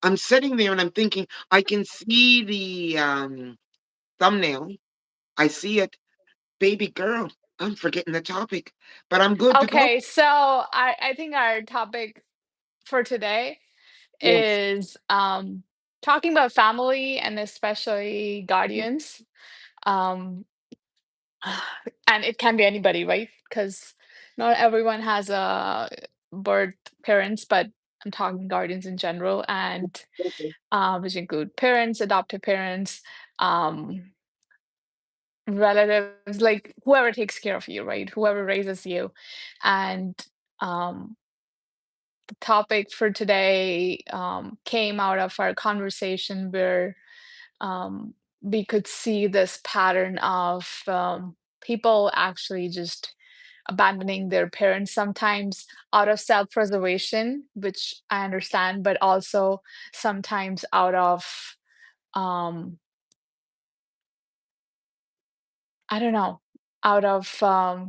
I'm sitting there and I'm thinking, I can see the thumbnail. I see it, baby girl. I'm forgetting the topic, but I'm good to go. Okay, so I think our topic for today Yes. is talking about family and especially guardians. Um, and it can be anybody, right? Because not everyone has a birth parents, but I'm talking guardians in general, and which include parents, adoptive parents, um, relatives, like whoever takes care of you, right? Whoever raises you. And um, the topic for today came out of our conversation where um, we could see this pattern of people actually just abandoning their parents sometimes out of self-preservation, which I understand, but also sometimes out of um, I don't know, out of a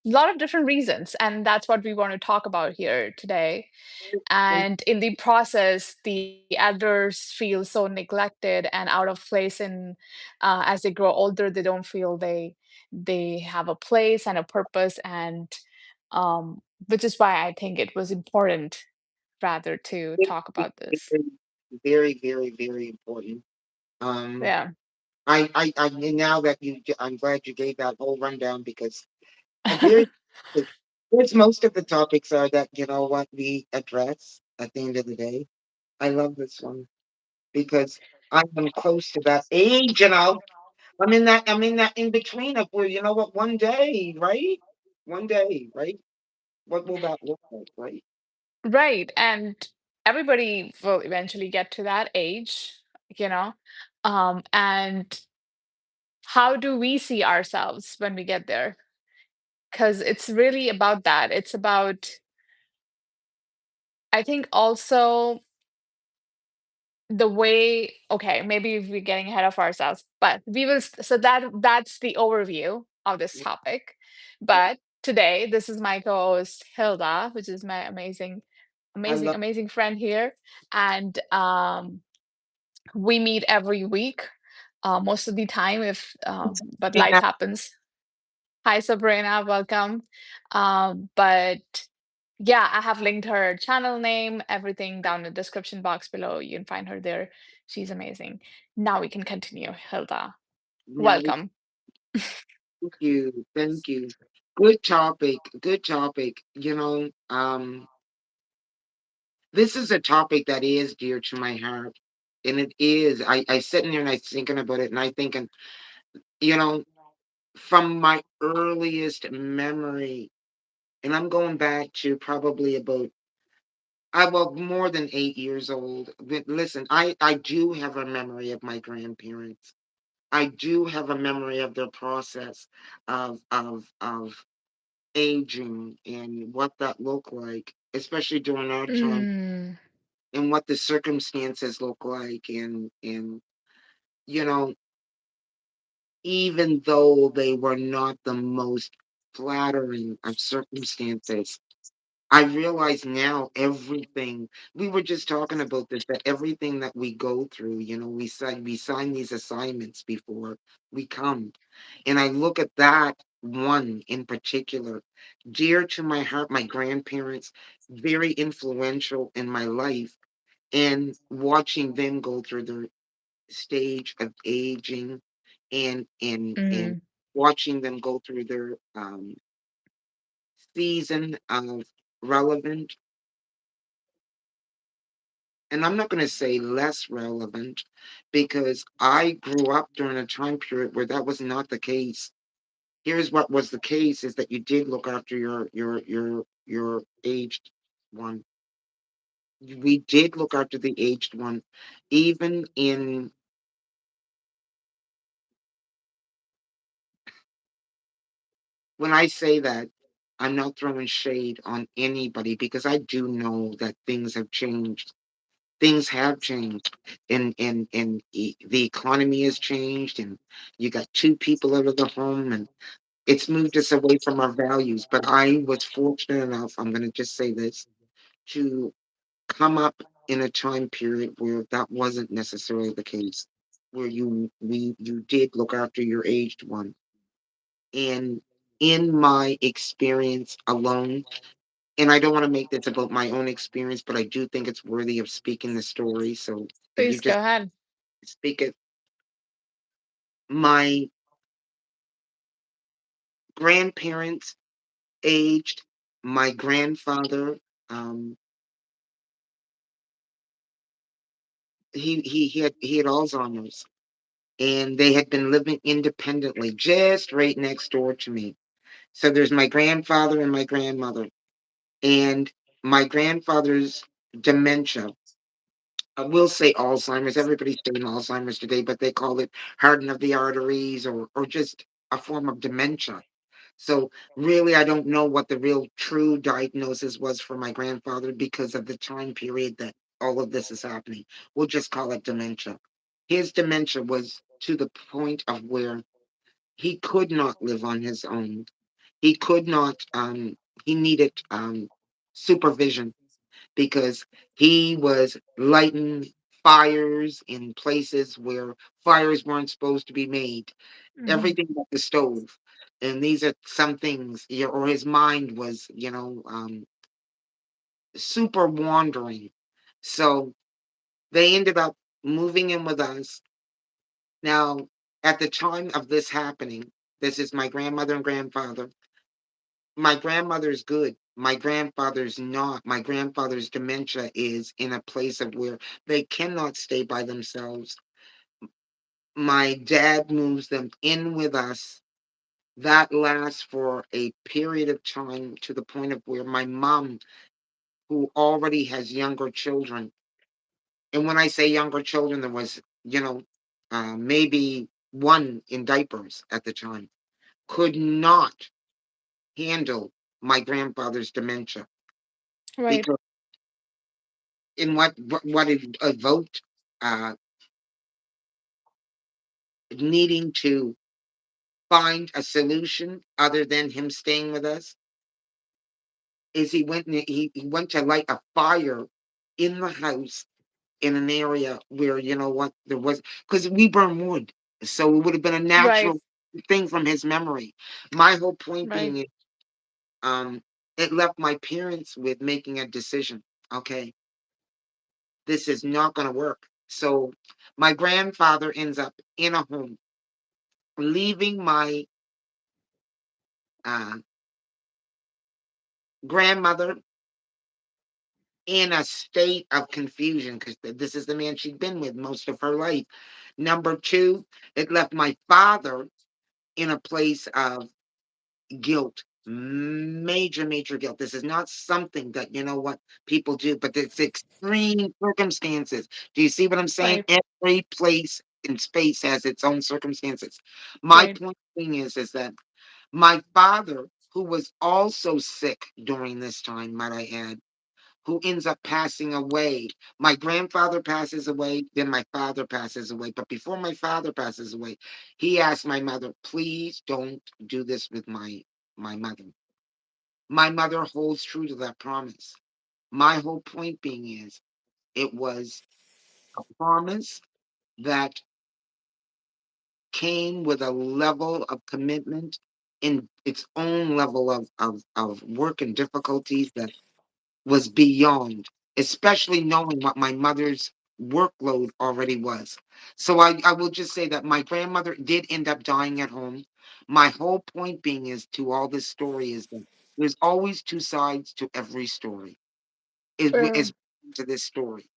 lot of different reasons, and that's what we want to talk about here today. And in the process, the elders feel so neglected and out of place, and as they grow older they don't feel they have a place and a purpose, and which is why I think it was important rather to talk about this. Very, very, very important. Um, Yeah. now that I'm glad you gave that whole rundown because I'm very, which most of the topics are that, what we address at the end of the day. I love this one because I am close to that age, I'm in that in between of where, one day, right? One day, right? What will that look like, right? Right, and everybody will eventually get to that age, you know. And how do we see ourselves when we get there? Because it's really about that. It's about, I think, also the way, okay, maybe we're getting ahead of ourselves, but we will, so that's the overview of this Yeah, topic. yeah. But today, this is my co-host Hilda, which is my I love amazing friend here. And we meet every week, most of the time, if but life it. happens. Hi, Sabrina, welcome. But yeah, I have linked her channel name, everything down in the description box below. You can find her there. She's amazing. Now we can continue, Hilda. Now, Welcome. thank you. Thank you. Good topic. Good topic. This is a topic that is dear to my heart. And it is. I sitting there and I thinking about it and I thinking, you know, from my earliest memory, and I'm going back to probably about I well more than 8 years old. But listen, I do have a memory of my grandparents. I do have a memory of their process of aging and what that looked like, especially during our time, Mm, and what the circumstances look like, and you know, even though they were not the most flattering of circumstances, I realize now everything we were just talking about this, that everything that we go through, we sign these assignments before we come. And I look at that one in particular, dear to my heart, my grandparents, very influential in my life, and watching them go through their stage of aging, and mm, watching them go through their season of relevant, and I'm not going to say less relevant, because I grew up during a time period where that was not the case. Here's what was the case: is that you did look after your aged one. We did look after the aged one, even in when I say that. I'm not throwing shade on anybody because I do know that things have changed. Things have changed, and the economy has changed, and you got two people out of the home, and it's moved us away from our values. But I was fortunate enough, I'm going to just say this, to come up. in a time period where that wasn't necessarily the case, where you did look after your aged one. And in my experience alone, and I don't want to make this about my own experience, but I do think it's worthy of speaking the story. So if you Please just go ahead. speak it, my grandparents aged, my grandfather, um, he had Alzheimer's, and they had been living independently just right next door to me. So there's my grandfather and my grandmother, and my grandfather's dementia. I will say Alzheimer's. Everybody's saying Alzheimer's today, but they call it hardening of the arteries, or just a form of dementia. So really, I don't know what the real true diagnosis was for my grandfather because of the time period that all of this is happening. We'll just call it dementia. His dementia was to the point of where he could not live on his own. He could not. He needed supervision because he was lighting fires in places where fires weren't supposed to be made, Mhm. everything but the stove. And these are some things, or his mind was, super wandering. So they ended up moving in with us. Now, at the time of this happening, this is my grandmother and grandfather. My grandmother's good. My grandfather's not. My grandfather's dementia is in a place of where they cannot stay by themselves. My dad moves them in with us. That lasts for a period of time to the point of where my mom, who already has younger children, and when I say younger children, there was, maybe one in diapers at the time, could not handle my grandfather's dementia Right. because in what it evoked, uh, needing to find a solution other than him staying with us, is he went to light a fire in the house in an area where, you know what, there was, because we burn wood, so it would have been a Right. natural thing from his memory. My whole point Right. being is, um, it left my parents with making a decision. Okay, this is not going to work. So my grandfather ends up in a home, leaving my uh, grandmother in a state of confusion because this is the man she'd been with most of her life. Number two, it left my father in a place of guilt, major, major guilt. This is not something that, you know what, people do, but it's extreme circumstances. Do you see what I'm saying? Right. Every place in space has its own circumstances. My Right. point being is that my father, who was also sick during this time, might I add, who ends up passing away. My grandfather passes away, then my father passes away. But before my father passes away, he asked my mother, please don't do this with my mother. My mother holds true to that promise. My whole point being is it was a promise that came with a level of commitment in its own level of work and difficulties that was beyond, especially knowing what my mother's workload already was. So I will just say that my grandmother did end up dying at home. My whole point being is to all this story is that there's always two sides to every story. Is to this story.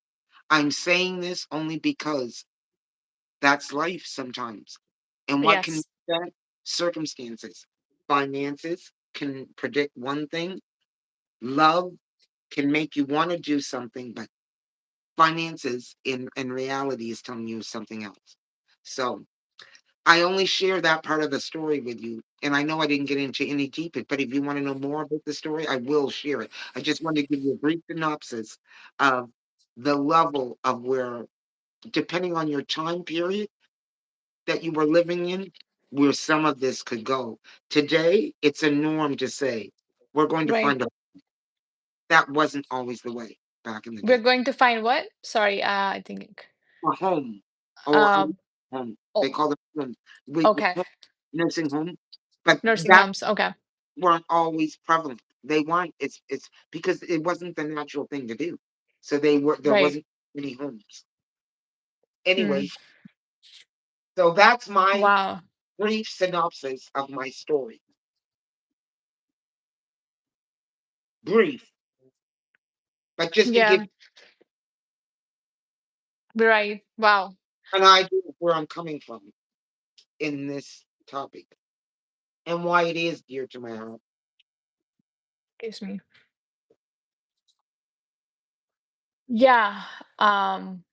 I'm saying this only because that's life sometimes. And what can Yes. that circumstances? Finances can predict one thing. Love can make you want to do something, but finances in reality is telling you something else. So I only share that part of the story with you. And I know I didn't get into any deeper, but if you want to know more about the story, I will share it. I just want to give you a brief synopsis of the level of where, depending on your time period that you were living in, where some of this could go. Today, it's a norm to say, we're going to Right. find a, that wasn't always the way back in the We're day. going to find what? Sorry, I think. A home or a Um, home. They oh, call them homes. We okay. call nursing home, but Nursing that homes. Okay. weren't always prevalent. They weren't. It's because it wasn't the natural thing to do. So there Right. wasn't many homes. Mm. Anyways, so that's my Wow. brief synopsis of my story. Brief, but just to give Yeah. Right. Wow. an idea of where I'm coming from in this topic and why it is dear to my heart. Excuse me. Yeah. Um,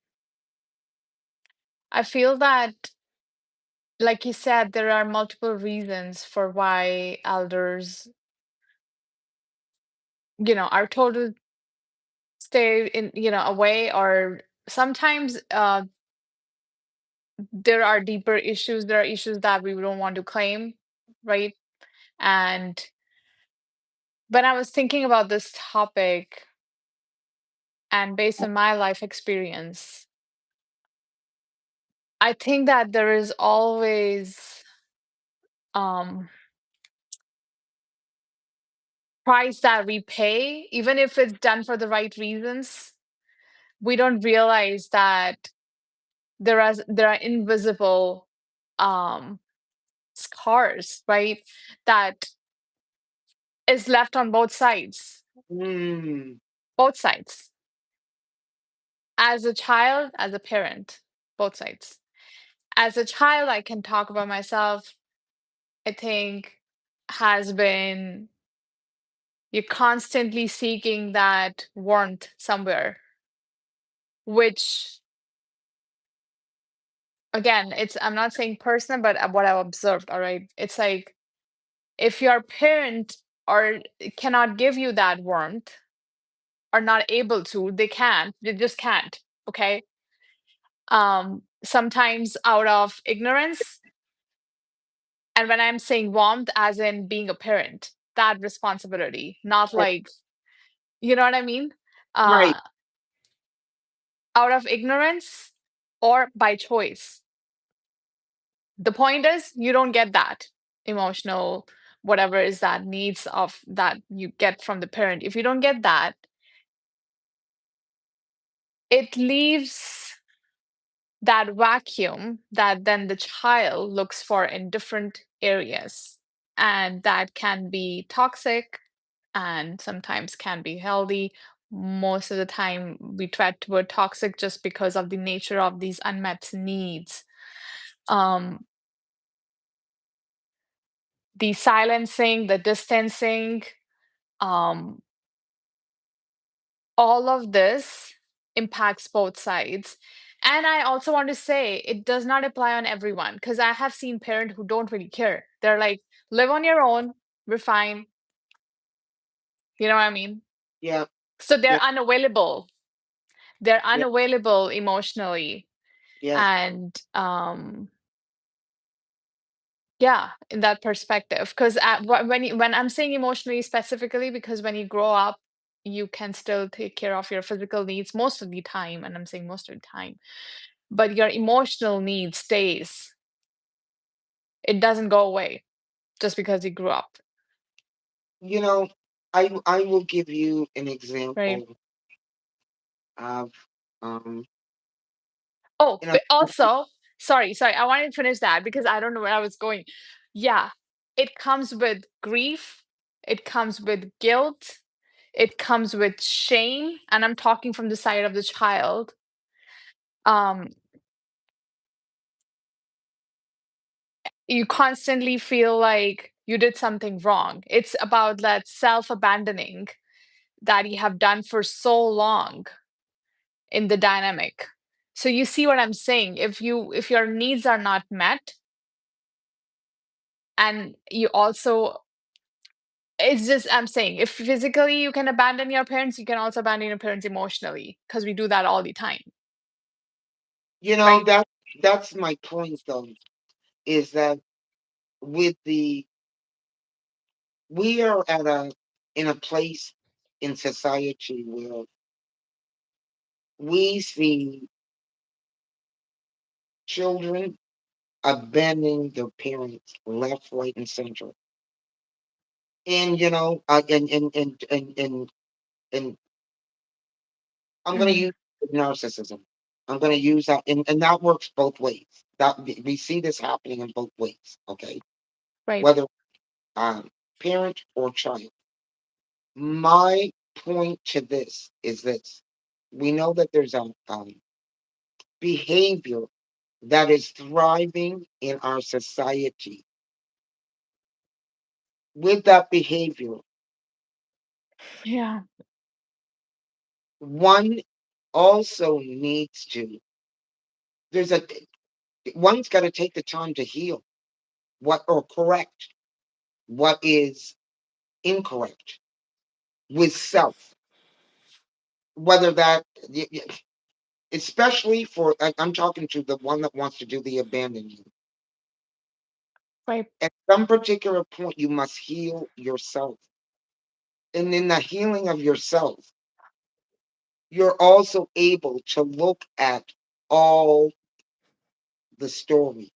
I feel that, like you said, there are multiple reasons for why elders, are told to stay in, away, or sometimes there are deeper issues. There are issues that we don't want to claim, right? And when I was thinking about this topic and based on my life experience, I think that there is always um price that we pay, even if it's done for the right reasons. We don't realize that there are invisible um scars, right? That is left on both sides. Mm, Both sides. As a child, as a parent, both sides. As a child, I can talk about myself. I think has been you're constantly seeking that warmth somewhere, which again, I'm not saying personal, but what I've observed, all right? It's like if your parent or cannot give you that warmth, are not able to, they just can't, okay? Sometimes out of ignorance, and when I'm saying warmth, as in being a parent, that responsibility, not like, you know what I mean? right. Uh, Out of ignorance or by choice. The point is, you don't get that emotional, whatever is that needs of that you get from the parent. If you don't get that, it leaves that vacuum that then the child looks for in different areas. And that can be toxic and sometimes can be healthy. Most of the time, we tread toward toxic just because of the nature of these unmet needs. Um, the silencing, the distancing, um, all of this impacts both sides. And I also want to say it does not apply on everyone because I have seen parents who don't really care. They're like, live on your own, we're fine. You know what I mean? Yeah. So they're Yeah. unavailable. They're Yeah. unavailable emotionally. Yes. And yeah, in that perspective. Because when I'm saying emotionally specifically, because when you grow up, you can still take care of your physical needs most of the time, and I'm saying most of the time, but your emotional need stays. It doesn't go away just because you grew up, You know, I will give you an right? example of um Oh, you know but also, sorry, I wanted to finish that because I don't know where I was going. Yeah, it comes with grief, it comes with guilt, it comes with shame, and I'm talking from the side of the child. Um, you constantly feel like you did something wrong. It's about that self-abandoning that you have done for so long in the dynamic. So you see what I'm saying? If your needs are not met and you also it's just I'm saying if physically you can abandon your parents, you can also abandon your parents emotionally because we do that all the time, right? that's my point though, is that with the we are at a in a place in society where We see children abandoning their parents left, right, and center. And and I'm going to Mm, use narcissism. I'm going to use that, and that works both ways. That we see this happening in both ways. Okay, right. whether parent or child. My point to this is this: we know that there's a behavior that is thriving in our society. With that behavior, Yeah. one also needs to. There's a one's got to take the time to heal what or correct what is incorrect with self, whether that, especially for, I'm talking to the one that wants to do the abandoning. Right. At some particular point, you must heal yourself. And in the healing of yourself, you're also able to look at all the story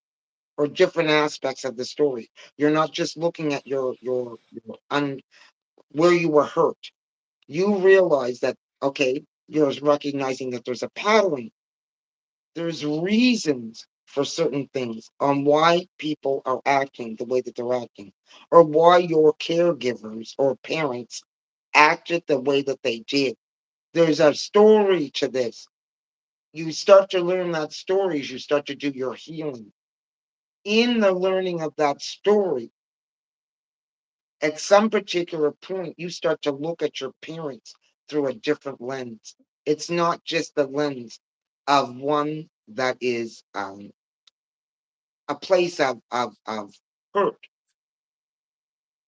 or different aspects of the story. You're not just looking at where you were hurt. You realize that, okay, you're recognizing that there's a pattern. There's reasons for certain things on why people are acting the way that they're acting, or why your caregivers or parents acted the way that they did. There's a story to this. You start to learn that story as you start to do your healing. In the learning of that story, at some particular point, you start to look at your parents through a different lens. It's not just the lens of one that is a place of hurt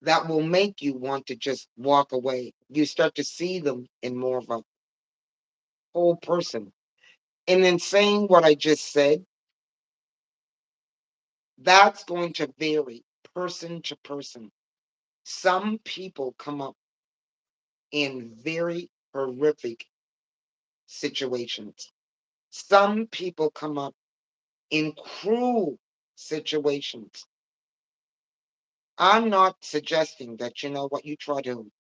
that will make you want to just walk away. You start to see them in more of a whole person. And in saying what I just said, that's going to vary person to person. Some people come up in very horrific situations. Some people come up in cruel situations. I'm not suggesting that, what you try to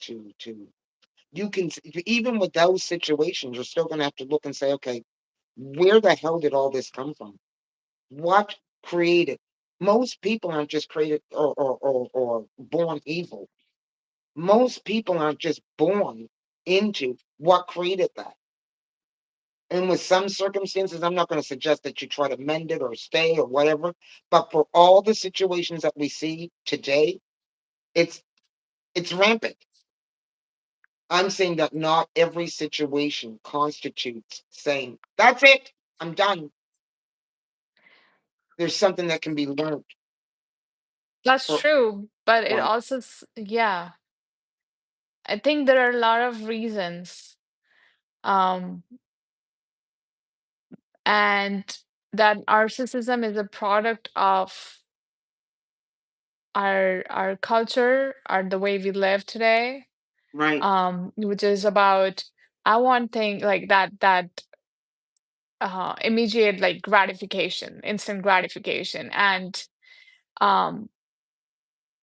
you can, even with those situations, you're still going to have to look and say, okay, where the hell did all this come from? What created? Most people aren't just created or born evil. Most people aren't just born into what created that. And with some circumstances, I'm not going to suggest that you try to mend it or stay or whatever. But for all the situations that we see today, it's it's rampant. I'm saying that not every situation constitutes saying, that's it, I'm done. There's something that can be learned That's for true. But it one. also, yeah, I think there are a lot of reasons. Um, and that narcissism is a product of our culture, our the way we live today, Right, which is about I want thing like that immediate like gratification, instant gratification, and um,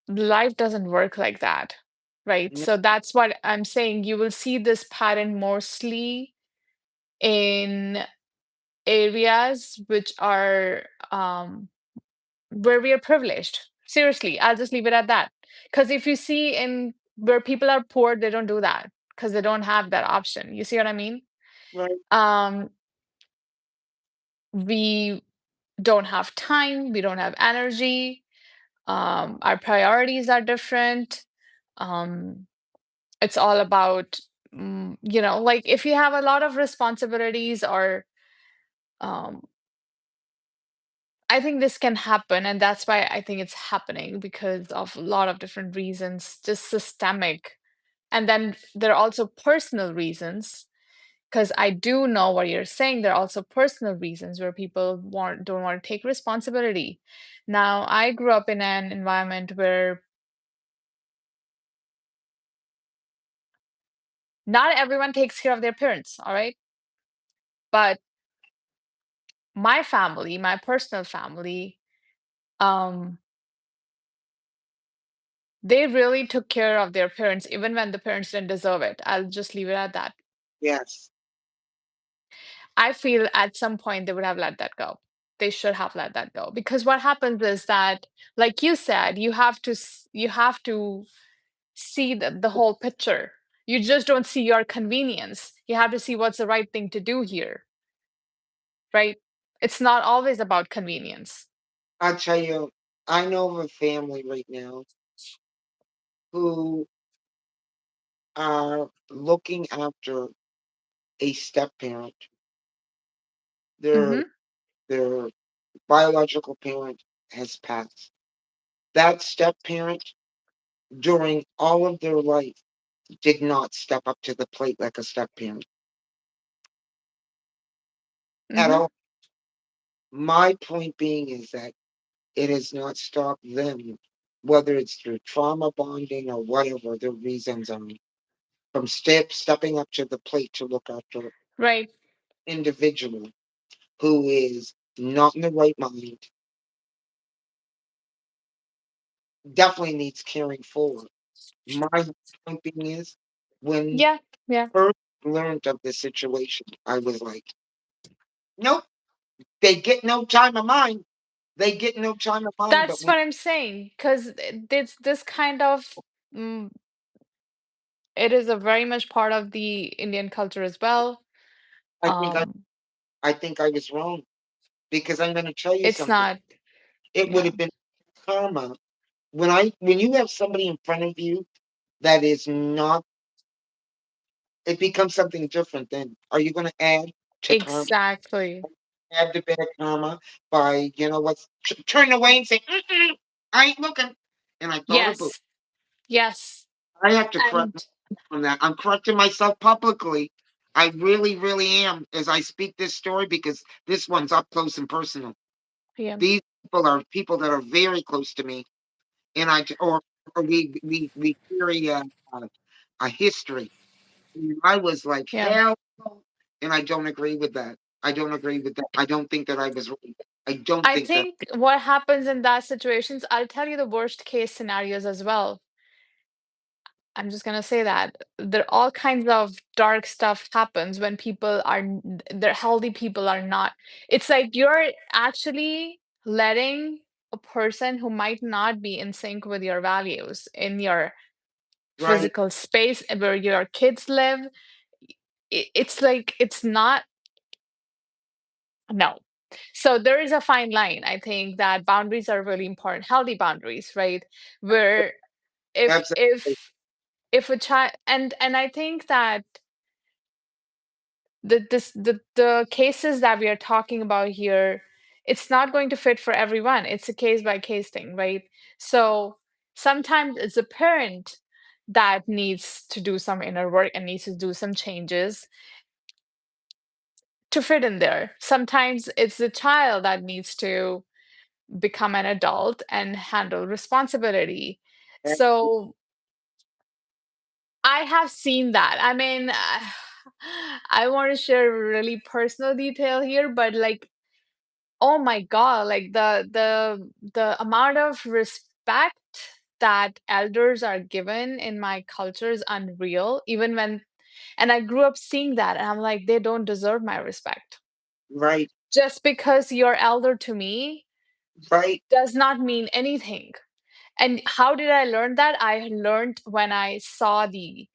life doesn't work like that, right? no, So that's what I'm saying. You will see this pattern mostly in areas which are where we are privileged. Seriously, I'll just leave it at that. Because if you see in where people are poor, they don't do that because they don't have that option. You see what I mean? right, Um, we don't have time, we don't have energy, our priorities are different. Um, it's all about, like if you have a lot of responsibilities or um, I think this can happen, and that's why I think it's happening because of a lot of different reasons, just systemic. And then there are also personal reasons, because I do know what you're saying. There are also personal reasons where people don't want to take responsibility. Now, I grew up in an environment where not everyone takes care of their parents, all right? But my family, my personal family, um, they really took care of their parents even when the parents didn't deserve it. I'll just leave it at that. Yes. I feel at some point they would have let that go. They should have let that go because what happens is that, like you said, you have to see the whole picture. You just don't see your convenience. You have to see what's the right thing to do here, right? It's not always about convenience. I'll tell you, I know of a family right now who are looking after a step parent. Their Hmm. their biological parent has passed. That step parent, during all of their life, did not step up to the plate like a step parent at Hmm. all. My point being is that it has not stopped them, whether it's through trauma bonding or whatever the reasons are, from stepping up to the plate to look after an Right. individual who is not in the right mind, definitely needs caring for. My point being is, when Yeah. Yeah. I first learned of the situation, I was like, nope, they get no time of mine. They get no time of mine. But That's when what I'm saying. Because this kind of mm, it is a very much part of the Indian culture as well. I think I, Um, I think I was wrong, because I'm going to tell you it's something. not. It would Yeah. have been karma. When you have somebody in front of you that is not, it becomes something different. Then are you going to add to karma? Exactly. Add to bad karma by, what's, turn away and say, "Mm-mm, I ain't looking." And I thought about. Yes. Yes. I have to correct And myself on that. I'm correcting myself publicly. I really, really am, as I speak this story, because this one's up close and personal. yeah. These people are people that are very close to me, and or we carry a history. And I was like, Yeah. hell no, and I don't agree with that. I don't agree with that. I don't think that I was right. I don't I think that. think what happens in that situations, I'll tell you the worst case scenarios as well. I'm just gonna say that there all kinds of dark stuff happens when people are they're healthy people are not. It's like you're actually letting a person who might not be in sync with your values in your Right, physical space where your kids live. It's like it's not no. So there is a fine line. I think that boundaries are really important, healthy boundaries, right? Where if absolutely. if if a child and I think that the cases that we are talking about here, it's not going to fit for everyone. It's a case by case thing, right? So sometimes it's a parent that needs to do some inner work and needs to do some changes to fit in there. Sometimes it's the child that needs to become an adult and handle responsibility. So I have seen that. I mean, I want to share a really personal detail here, but like, oh my God, like the amount of respect that elders are given in my culture is unreal. Even when, and I grew up seeing that, and I'm like, they don't deserve my respect. Right, Just because you're elder to me right. does not mean anything. And how did I learn that? I learned when I saw the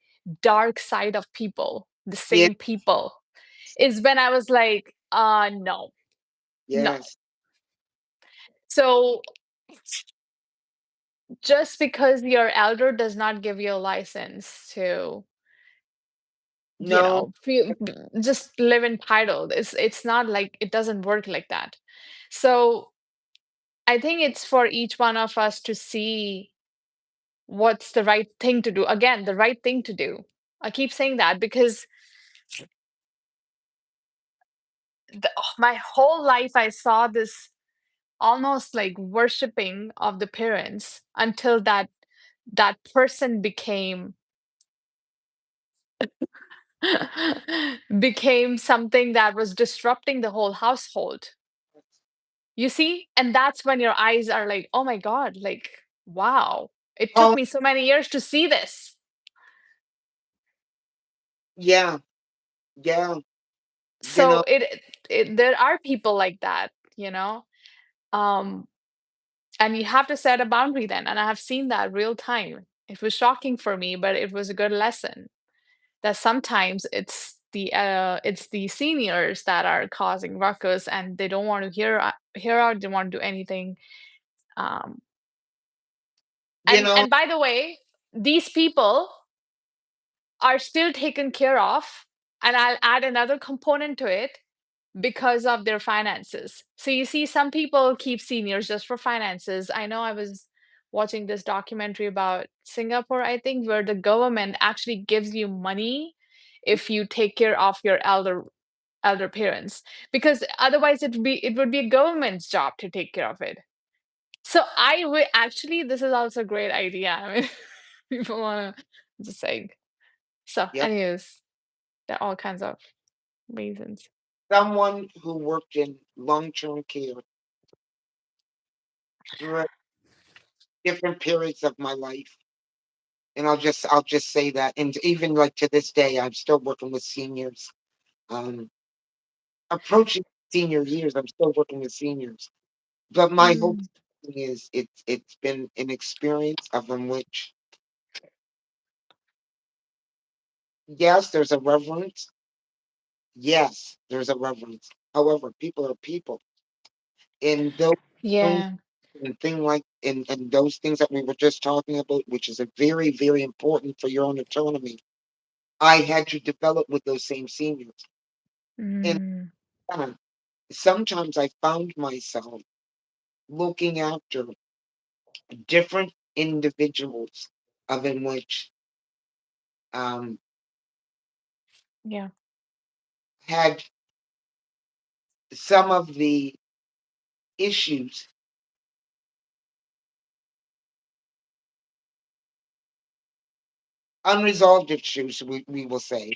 dark side of people, the Yeah, same people, is when I was like, no, no. yes. So just because you're elder does not give you a license to, No, just live entitled. It's not like it doesn't work like that. So I think it's for each one of us to see what's the right thing to do. Again, the right thing to do. I keep saying that because my whole life I saw this almost like worshiping of the parents until that person became became something that was disrupting the whole household. You see? And that's when your eyes are like, "Oh my god, like, wow, it took Oh, me so many years to see this." yeah, yeah, you know, So there are people like that, you know? Um, and you have to set a boundary then, and I have seen that real time. It was shocking for me, but it was a good lesson that sometimes it's the seniors that are causing ruckus, and they don't want to hear out, they don't want to do anything. Um, you know, and by the way, these people are still taken care of, and I'll add another component to it because of their finances. So you see, some people keep seniors just for finances. I know I was watching this documentary about Singapore, I think, where the government actually gives you money if you take care of your elder parents, because otherwise it would be a government's job to take care of it. So I would actually, this is also a great idea. I mean, people want to just say. So, yeah, anyways, there are all kinds of reasons. someone who worked in long-term care through different periods of my life. And I'll just say that. And even like to this day, I'm still working with seniors. Um, approaching senior years, I'm still working with seniors. But my whole Mm, thing is it's been an experience of in which, yes, there's a reverence. Yes, there's a reverence. However, people are people. And those things yeah. and those things that we were just talking about, which is a very, very important for your own autonomy, I had to develop with those same seniors. And Mm, uh, sometimes I found myself looking after different individuals of in which um, yeah. had some of the issues, unresolved issues, we will say,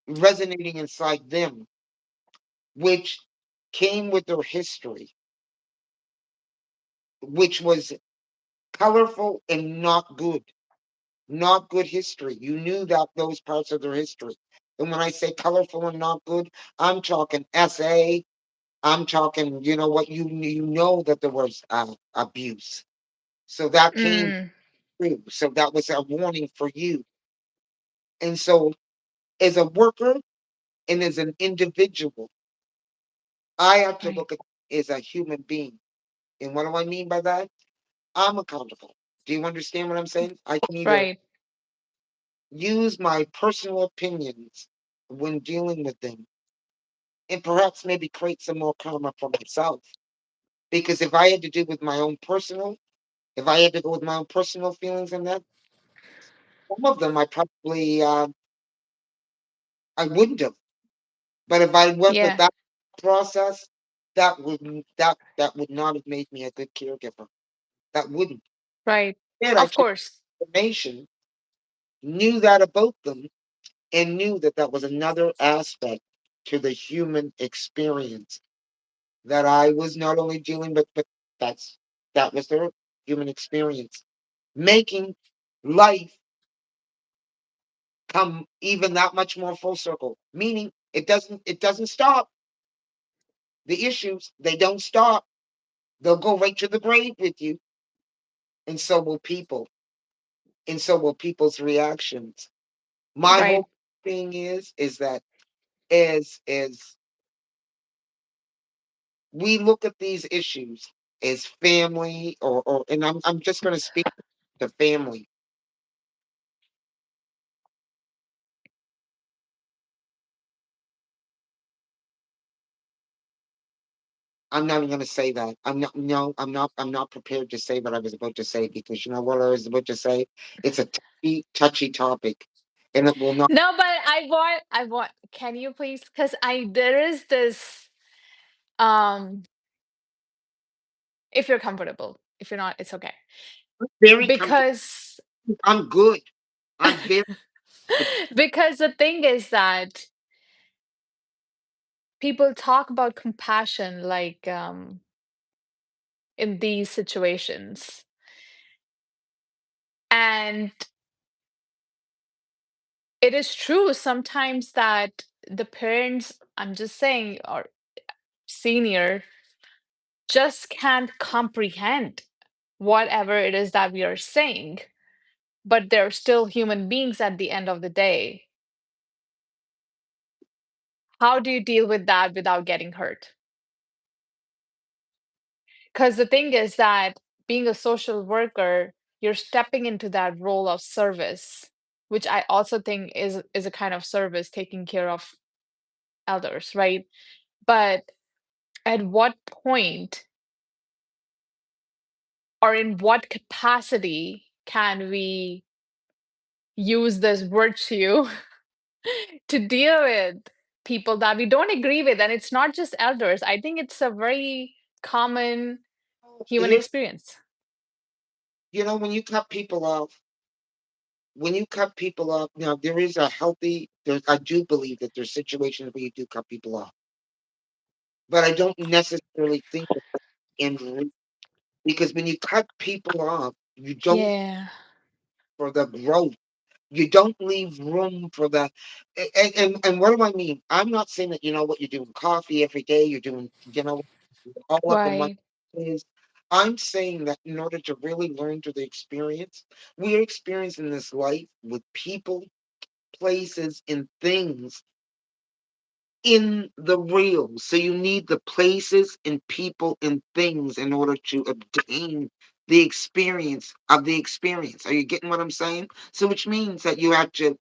resonating inside them, which came with their history, which was colorful and not good. Not good history. You knew that those parts of their history. And when I say colorful and not good, I'm talking SA. I'm talking, you know what, you know that there was abuse. So that came Mm, through. So that was a warning for you. And so as a worker and as an individual, I have to right. look at as a human being. And what do I mean by that? I'm accountable. Do you understand what I'm saying? I can either Right. use my personal opinions when dealing with them and perhaps maybe create some more karma for myself. Because if I had to do with my own personal, if I had to go with my own personal feelings and that, some of them I wouldn't have. But if I went with Yeah. that process, that would not have made me a good caregiver. That wouldn't. Right. Instead, I Of took course. information, knew that about them, and knew that that was another aspect to the human experience that I was not only dealing with, but that's that was their human experience, making life come even that much more full circle. Meaning, it doesn't stop. The issues they don't stop. They'll go right to the grave with you, and so will people, and so will people's reactions. My Right. whole thing is that as we look at these issues as family or and I'm just going to speak to family. I'm not even going to say that. I'm not. No, I'm not. I'm not prepared to say what I was about to say because you know what I was about to say. It's a touchy topic, and it will not. No, but I want, can you please? Because there is this, um, if you're comfortable. If you're not, it's okay. Very comfortable. Because I'm good. I'm very. Because the thing is that people talk about compassion like in these situations. And it is true sometimes that the parents, I'm just saying, or senior, just can't comprehend whatever it is that we are saying, but they're still human beings at the end of the day. How do you deal with that without getting hurt? Because the thing is that being a social worker, you're stepping into that role of service, which I also think is a kind of service, taking care of others, right? But at what point or in what capacity can we use this virtue to deal with people that we don't agree with? And it's not just elders. I think it's a very common human Here, experience. when you cut people off, now there is a healthy. I do believe that there's situations where you do cut people off, but I don't necessarily think that that's the end route, because when you cut people off, you don't Yeah, for the growth. You don't leave room for the and what do I mean? I'm not saying that what you're doing coffee every day, you're doing all up in one right, is. I'm saying that in order to really learn through the experience, we are experiencing this life with people, places, and things in the real. So you need the places and people and things in order to obtain the experience of the experience. Are you getting what I'm saying? So which means that you have to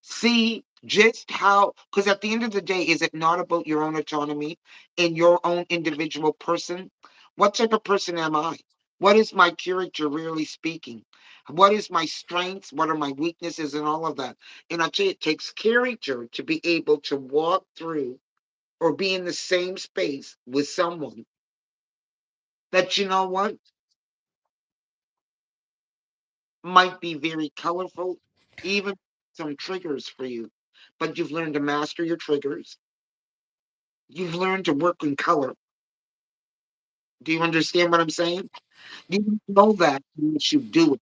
see just how, because at the end of the day, is it not about your own autonomy and your own individual person? What type of person am I? What is my character really speaking? What is my strengths? What are my weaknesses and all of that? And I tell you, it takes character to be able to walk through or be in the same space with someone that might be very colorful, even some triggers for you. But you've learned to master your triggers. You've learned to work in color. Do you understand what I'm saying? You don't know that unless you do it.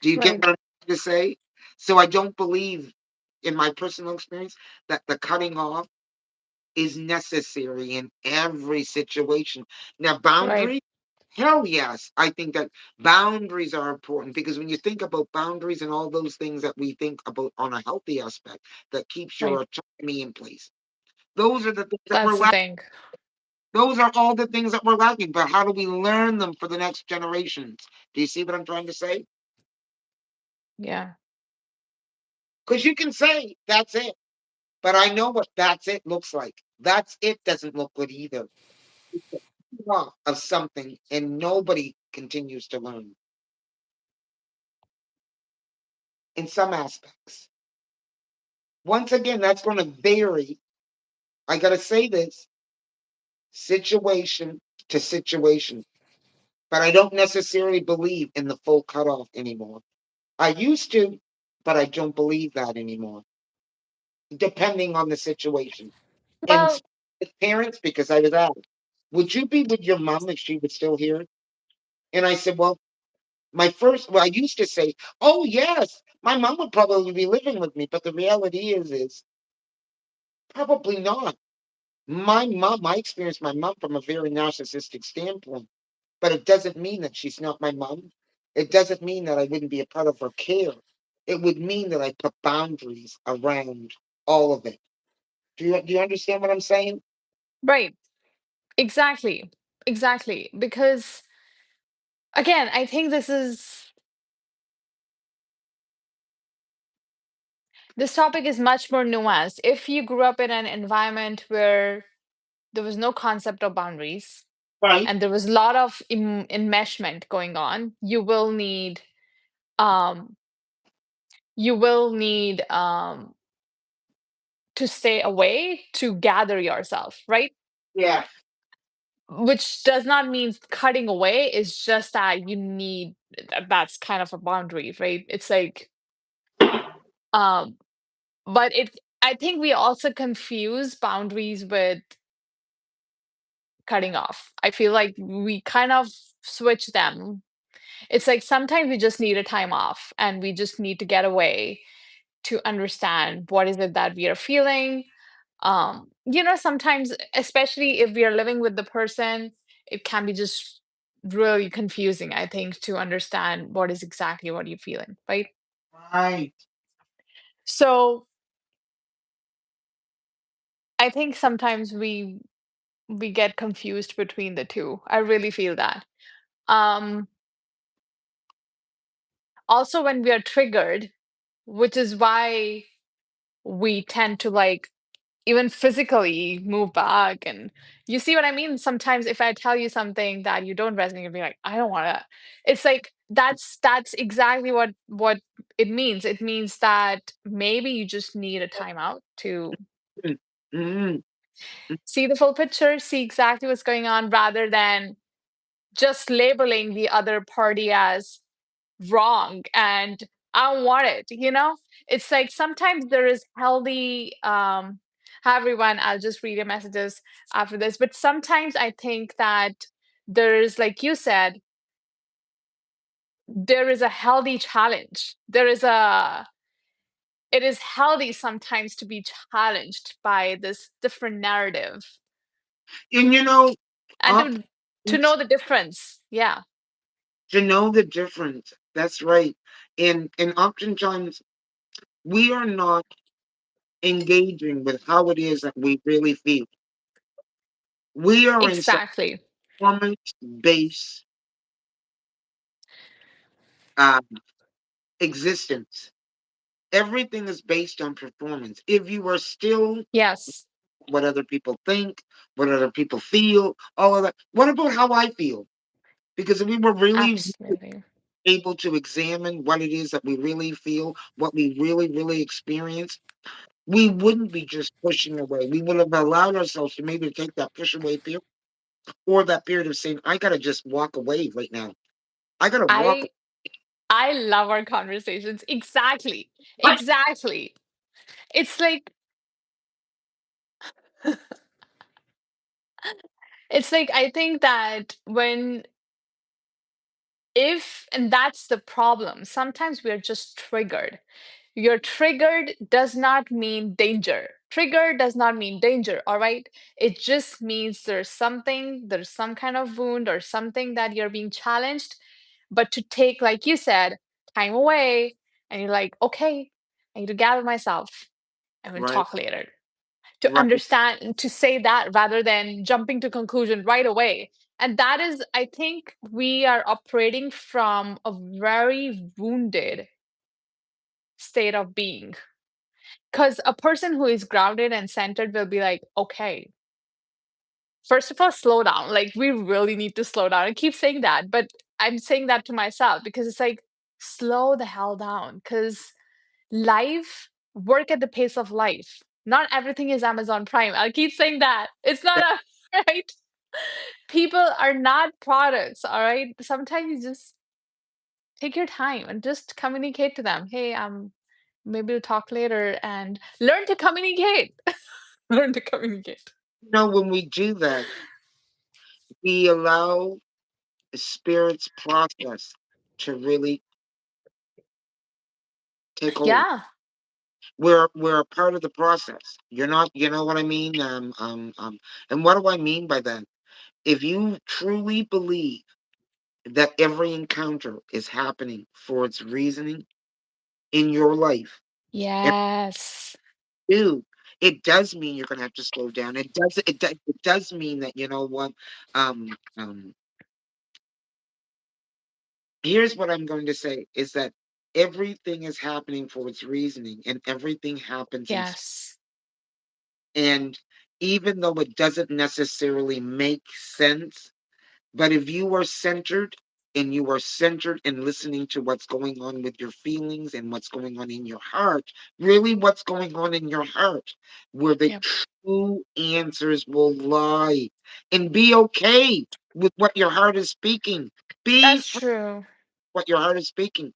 Do you get right. what I'm trying to say? So I don't believe, in my personal experience, that the cutting off is necessary in every situation. Now, Right, boundaries, hell yes. I think that boundaries are important, because when you think about boundaries and all those things that we think about on a healthy aspect that keeps your right. autonomy in place, those are the things that we're That's the lacking. thing. Those are all the things that we're lacking. But how do we learn them for the next generations? Do you see what I'm trying to say? Yeah. Because you can say that's it, but I know what that's it looks like. That's it doesn't look good either. Of something, and nobody continues to learn in some aspects. Once again, that's going to vary. I got to say this, situation to situation, but I don't necessarily believe in the full cutoff anymore. I used to, but I don't believe that anymore, depending on the situation. And Well, with parents, because I was asked, would you be with your mom if she was still here? And I said, well, I used to say, oh, yes, my mom would probably be living with me. But the reality is probably not. I experienced my mom from a very narcissistic standpoint, but it doesn't mean that she's not my mom. It doesn't mean that I wouldn't be a part of her care. It would mean that I put boundaries around all of it. Do you understand what I'm saying? right. Exactly. Exactly. Because again, I think this topic is much more nuanced. If you grew up in an environment where there was no concept of boundaries Right. and there was a lot of enmeshment going on, um you will need to stay away to gather yourself, right? Yeah. Which does not mean cutting away, it's just that you need that's kind of a boundary, right? It's like Um, but I think we also confuse boundaries with cutting off. I feel like we kind of switch them. It's like sometimes we just need a time off and we just need to get away to understand what is it that we are feeling. Sometimes, especially if we are living with the person, it can be just really confusing, I think, to understand what is exactly what you're feeling, right? Right. So I think sometimes we get confused between the two. I really feel that. Um, Also when we are triggered, which is why we tend to like even physically move back. And you see what I mean? Sometimes if I tell you something that you don't resonate, you'll be like, I don't wanna. It's like that's exactly what it means. It means that maybe you just need a timeout to Mm, mm, see the full picture, see exactly what's going on, rather than just labeling the other party as wrong and I don't want it. It's like sometimes there is healthy hi everyone, I'll just read your messages after this. But sometimes I think that there's, like you said, there is a healthy challenge. It is healthy sometimes to be challenged by this different narrative and and oftentimes, to know the difference. Yeah. to know the difference. That's right. And oftentimes we are not engaging with how it is that we really feel. We are in some Exactly. performance-based uh, existence. Everything is based on performance. If you are still Yes. what other people think, what other people feel, all of that, what about how I feel? Because if we were really Absolutely. able to examine what it is that we really feel, what we really, really experience, we wouldn't be just pushing away. We would have allowed ourselves to maybe take that push away period or that period of saying, I got to just walk away right now. I got to walk I I love our conversations. Exactly. away. Exactly. It's like it's like I think that when if and that's the problem. Sometimes we're just triggered. Your triggered does not mean danger. Trigger does not mean danger, all right? It just means there's some kind of wound or something that you're being challenged. But to take, like you said, time away, and you're like, okay, I need to gather myself and we'll Right, talk later. To right. understand, to say that rather than jumping to conclusion right away. And that is, I think we are operating from a very wounded state of being. Because a person who is grounded and centered will be like, okay, first of all, slow down. Like, we really need to slow down. I keep saying that, but I'm saying that to myself because it's like, slow the hell down. Because life, work at the pace of life. Not everything is Amazon Prime. I'll keep saying that. It's not That- a, right? People are not products, all right? Sometimes you just take your time and just communicate to them. Hey, maybe we'll talk later and learn to communicate. Learn to communicate. when we do that, we allow the spirit's process to really take hold. Yeah. We're a part of the process. You're not, you know what I mean? And what do I mean by that? If you truly believe that every encounter is happening for its reasoning in your life, and Yes. do it does mean you're gonna have to slow down. It does mean that you know what. Um, um, Here's what I'm going to say is that everything is happening for its reasoning, and everything happens in Yes. and even though it doesn't necessarily make sense, but if you are centered and you are centered in listening to what's going on with your feelings and what's going on in your heart, really what's going on in your heart, where the Yep. true answers will lie. And be okay with what your heart is speaking. Be That's true. what your heart is speaking.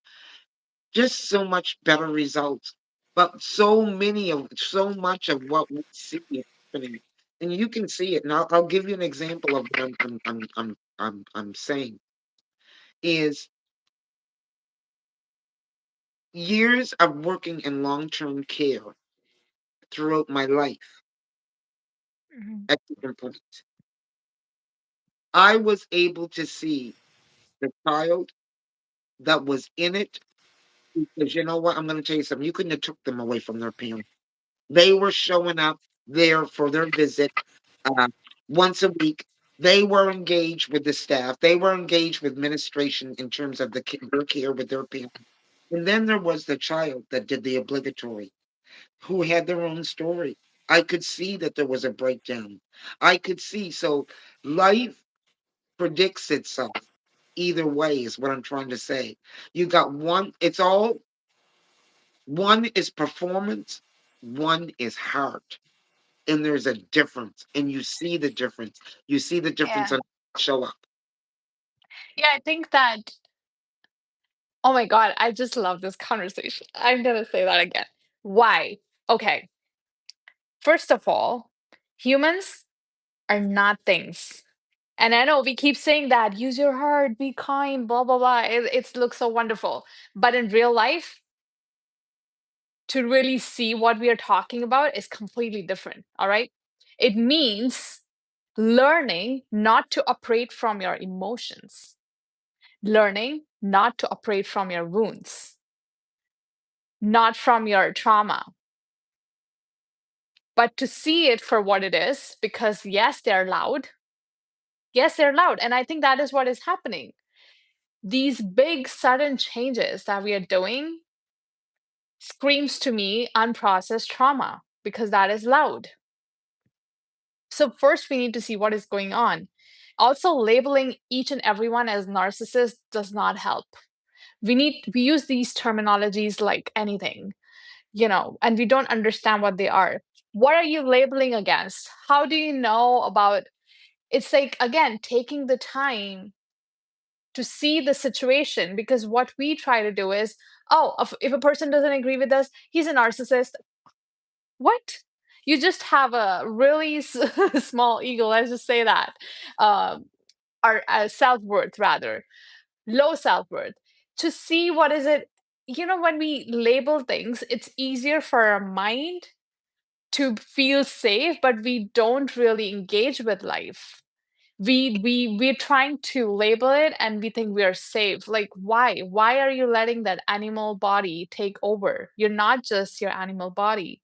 Just so much better results. But so much of what we see is happening, and you can see it. And I'll give you an example of what I'm saying is years of working in long-term care throughout my life Mhm. at different points. I was able to see the child that was in it because you know what? I'm going to tell you something. You couldn't have took them away from their parents. They were showing up there for their visit uh, once a week. They were engaged with the staff. They were engaged with administration in terms of their care with their parents. And then there was the child that did the obligatory, who had their own story. I could see that there was a breakdown. I could see. So life predicts itself either way, is what I'm trying to say. You got one, it's all one is performance, one is heart. And there's a difference. And you see the difference. You see the difference Yeah. on show up. Yeah, I think that, oh my God, I just love this conversation. I'm gonna say that again. Why? Okay. First of all, humans are not things. And I know we keep saying that, use your heart, be kind, blah, blah, blah. It looks so wonderful. But in real life, to really see what we are talking about is completely different. All right. It means learning not to operate from your emotions, learning not to operate from your wounds, not from your trauma, but to see it for what it is. Because yes, they're loud. Yes, they're loud. And I think that is what is happening. These big, sudden changes that we are doing screams to me unprocessed trauma because that is loud. So first we need to see what is going on. Also, labeling each and everyone as narcissist does not help. We use these terminologies like anything, and we don't understand what they are. What are you labeling against? How do you know about? It's like, again, taking the time to see the situation, because what we try to do is, oh, if a person doesn't agree with us, he's a narcissist. What? You just have a really small ego, let's just say that. um, our self-worth, rather low self-worth. To see what is it, when we label things, it's easier for our mind to feel safe, but we don't really engage with life. We're trying to label it and we think we are safe. Like, why are you letting that animal body take over? You're not just your animal body.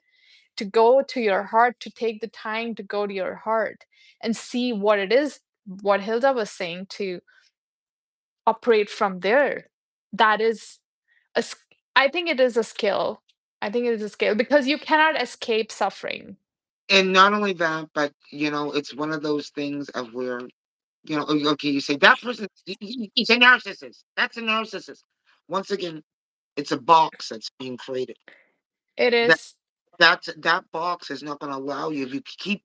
To go to your heart, to take the time to go to your heart and see what it is, what Hilda was saying, to operate from there. That is I think it is a skill. I think it is a skill because you cannot escape suffering. And not only that, but it's one of those things of where, okay, you say that person, he's a narcissist. That's a narcissist. Once again, it's a box that's being created. It That is. that box is not going to allow you if you keep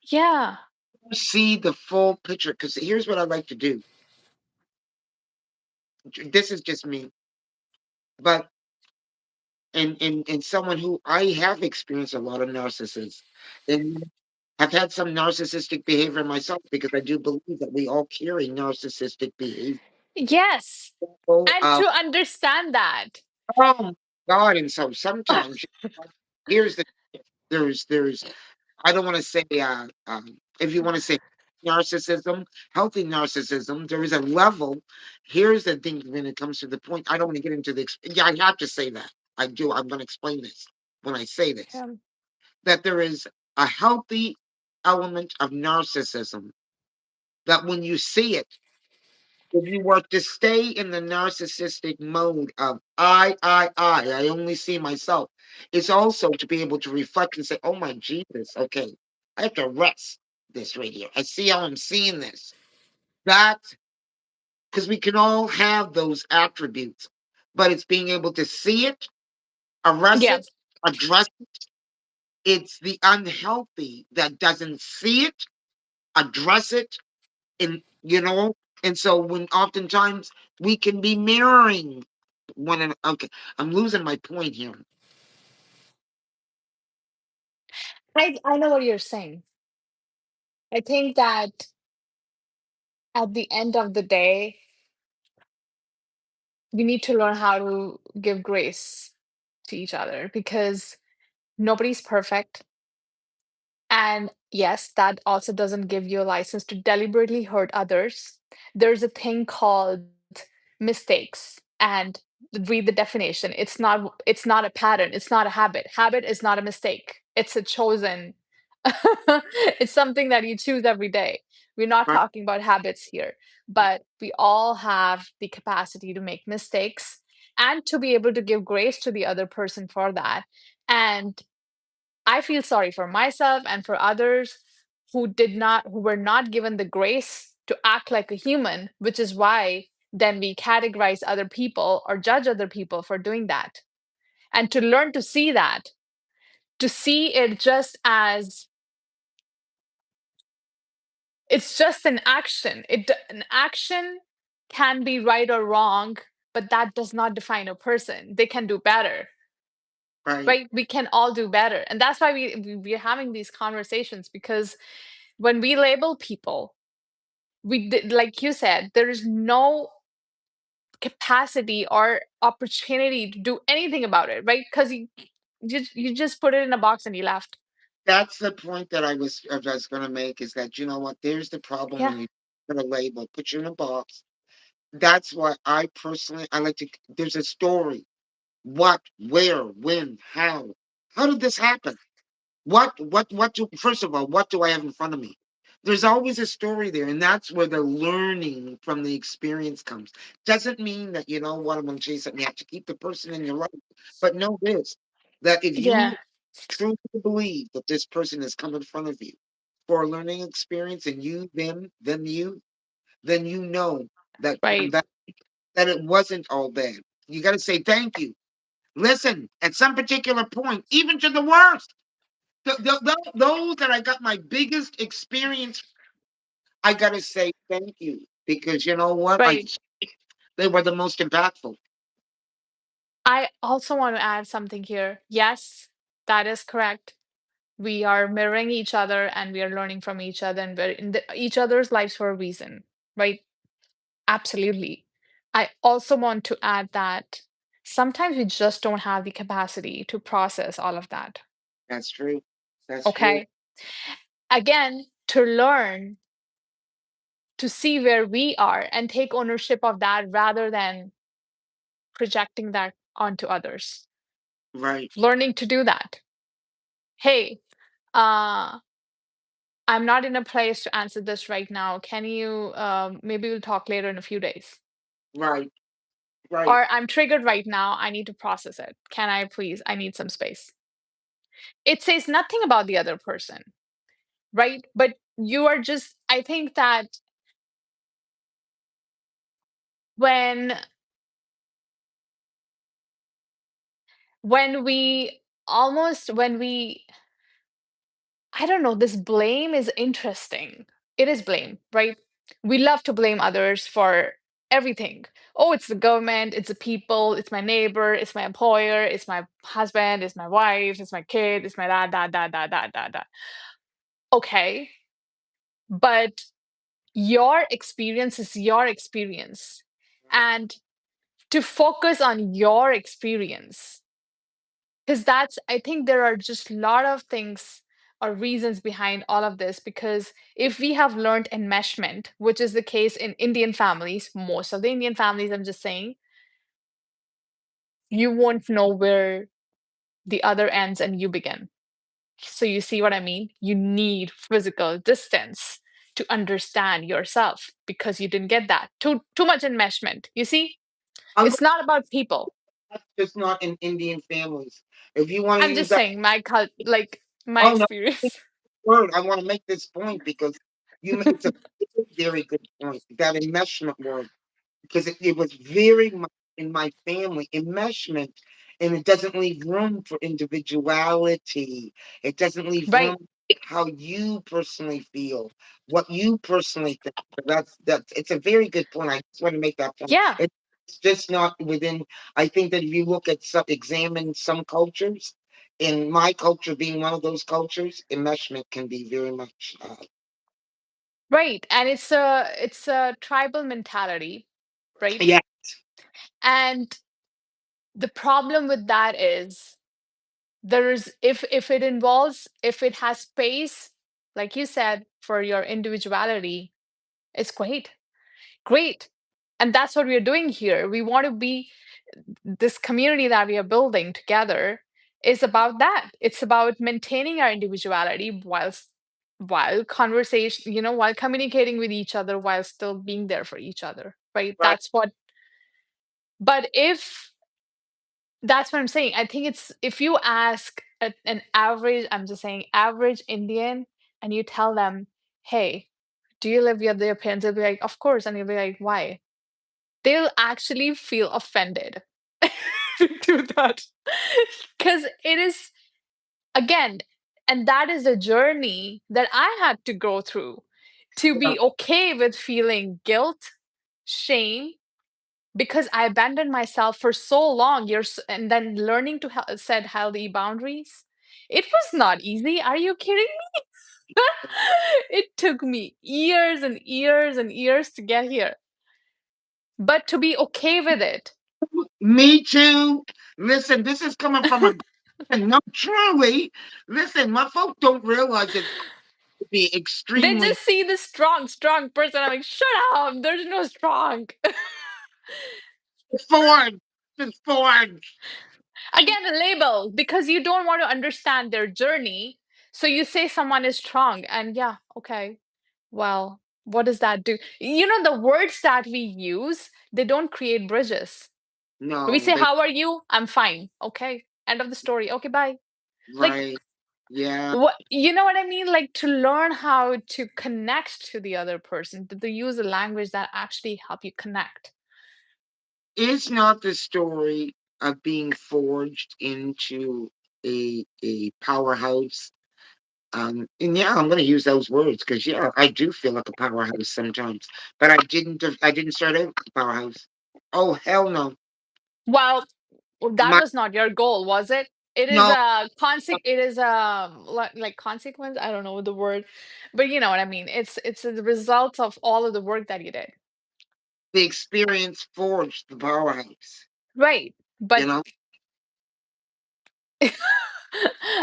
Yeah. see the full picture. Because here's what I like to do. This is just me, but and someone who I have experienced a lot of narcissists, and I've had some narcissistic behavior myself because I do believe that we all carry narcissistic behavior. Yes. So, And to understand that. oh my God! And so sometimes here's the there's I don't want to say if you want to say narcissism, healthy narcissism, there is a level. Here's the thing when it comes to the point. I don't want to get into the. Yeah, I have to say that. I do. I'm going to explain this when I say this. Um, That there is a healthy element of narcissism. That when you see it, if you were to stay in the narcissistic mode of I only see myself, it's also to be able to reflect and say, oh my Jesus, okay, I have to rest this right here. I see how I'm seeing this. That, because we can all have those attributes, but it's being able to see it, arrest yeah. it, address it. It's the unhealthy that doesn't see it, address it, and and so when oftentimes we can be mirroring one another. Okay, I'm losing my point here. I know what you're saying. I think that at the end of the day, we need to learn how to give grace to each other because nobody's perfect. And yes, that also doesn't give you a license to deliberately hurt others. There's a thing called mistakes, and read the definition. It's not a pattern, it's not a habit. Habit is not a mistake. It's a chosen it's something that you choose every day. We're not Right? talking about habits here, but we all have the capacity to make mistakes and to be able to give grace to the other person for that. And I feel sorry for myself and for others who were not given the grace to act like a human, which is why then we categorize other people or judge other people for doing that. And to learn to see that, to see it just as it's just an action. An action can be right or wrong, but that does not define a person. They can do better, Right. right? We can all do better. And that's why we're having these conversations because when we label people, like you said, there is no capacity or opportunity to do anything about it, right? Because you just put it in a box and you left. That's the point that I was going to make, is that, you know what? There's the problem Yeah, when you put a label, put you in a box. That's why I personally, I like to, there's a story. What, where, when, how? How did this happen? First of all, what do I have in front of me? There's always a story there, and that's where the learning from the experience comes. Doesn't mean that, you know what, I'm going to chase it. You have to keep the person in your life. But know this, that if you yeah, truly believe that this person has come in front of you for a learning experience, and you, them, you, then you know that from right, that it wasn't all bad. You got to say thank you. Listen, at some particular point, even to the worst, those that I got my biggest experience, I got to say thank you, because you know what? right. They were the most impactful. I also want to add something here. Yes, that is correct. We are mirroring each other and we are learning from each other and we're in each other's lives for a reason, right? Absolutely. I also want to add that sometimes we just don't have the capacity to process all of that. That's true. That's true. Okay. Again, to learn to see where we are and take ownership of that rather than projecting that onto others. Right. Learning to do that. Hey, uh, I'm not in a place to answer this right now. Can you, maybe we'll talk later in a few days? Right. Right. Or I'm triggered right now. I need to process it. Can I please? I need some space. It says nothing about the other person, right? But you are just, I think that when when we when we I don't know, this blame is interesting. It is blame, right? We love to blame others for everything. Oh, it's the government, it's the people, it's my neighbor, it's my employer, it's my husband, it's my wife, it's my kid, it's my dad. Okay, but your experience is your experience. And to focus on your experience, because that's, I think there are just a lot of things or reasons behind all of this. Because if we have learned enmeshment, which is the case in Indian families, most of the Indian families, I'm just saying, you won't know where the other ends and you begin. So you see what I mean? You need physical distance to understand yourself because you didn't get that. Too much enmeshment. You see? I'm It's not about people. just not in Indian families. If you want to I'm use just that, saying like my oh no, experience. word, I want to make this point because it's a very good point. That enmeshment word, because it was very much in my family enmeshment, and it doesn't leave room for individuality. It doesn't leave Right. room how you personally feel, what you personally think. So that's it's a very good point. I just want to make that point. Yeah. It's just not within. I think that if you look at examine some cultures, In my culture, being one of those cultures, enmeshment can be very much, Right. And it's a tribal mentality, right? yeah, And the problem with that is there's if it involves, if it has space, like you said, for your individuality, it's great. Great. And that's what we're doing here. We want to be, this community that we are building together is about that. It's about maintaining our individuality while conversation, while communicating with each other, while still being there for each other. Right. right. But if that's what I'm saying. I think it's, if you ask an average, I'm just saying average Indian, and you tell them, hey, do you live with your parents? They'll be like, of course. And you'll be like, why? They'll actually feel offended to that. Because it is, again, and that is a journey that I had to go through to Yeah. be okay with feeling guilt, shame, because I abandoned myself for so long years, and then learning to set healthy boundaries. It was not easy. Are you kidding me? It took me years and years and years to get here, but to be okay with it. Me too. Listen, this is coming from a and no, truly. Listen, my folk don't realize it's going to be They extremely just see the strong, strong person. I'm like, shut up. There's no strong. forward. It's forward. Again, a label, because you don't want to understand their journey. So you say someone is strong, and yeah, okay. Well, what does that do? The words that we use, they don't create bridges. We No, say, they how are you? I'm fine. Okay. End of the story. Okay, bye. Like, right. Yeah. what I mean? Like, to learn how to connect to the other person, to use a language that actually help you connect. It's not the story of being forged into a powerhouse. And yeah, I'm going to use those words because yeah, I do feel like a powerhouse sometimes. But I didn't start out with a powerhouse. Oh hell no. Well, that My was not your goal, was it? It is no, a it is a like consequence. I don't know the word, but you know what I mean. It's the result of all of the work that you did. the experience forged the powerhouse. Right. You But know,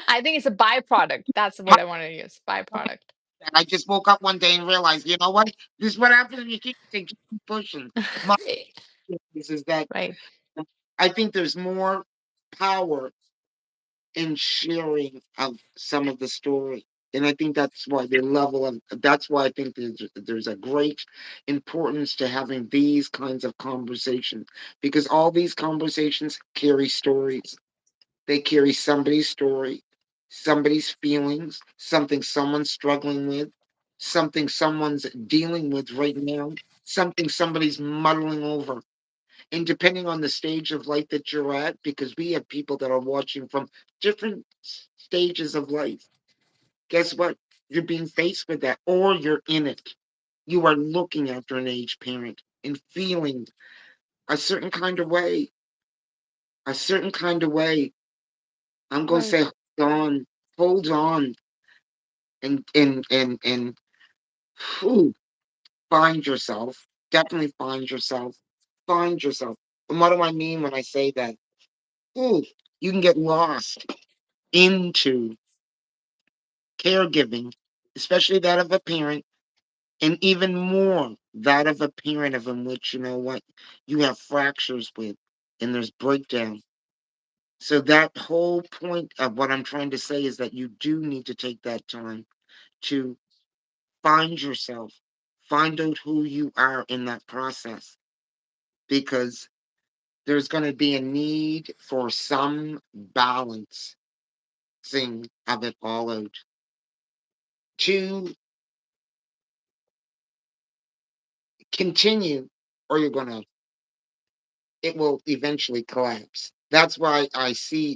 I think it's a byproduct. That's what I want to use. Byproduct. I just woke up one day and realized, you know what? This is what happens when you keep pushing. My is that Right. I think there's more power in sharing of some of the story. And I think that's why the level of that's why I think there's a great importance to having these kinds of conversations because all these conversations carry stories. They carry somebody's story, somebody's feelings, something someone's struggling with, something someone's dealing with right now, something somebody's muddling over. And depending on the stage of life that you're at, because we have people that are watching from different stages of life, guess what? You're being faced with that, or you're in it. You are looking after an aged parent and feeling a certain kind of way, a certain kind of way. I'm going to Right. say, hold on, and whew, find yourself. Definitely find yourself. Find yourself. And what do I mean when I say that? Ooh, you can get lost into caregiving, especially that of a parent, and even more that of a parent of in which you know what you have fractures with, and there's breakdown. So that whole point of what I'm trying to say is that you do need to take that time to find yourself, find out who you are in that process, because there's going to be a need for some balancing of it all out to continue, or you're going to, it will eventually collapse. That's why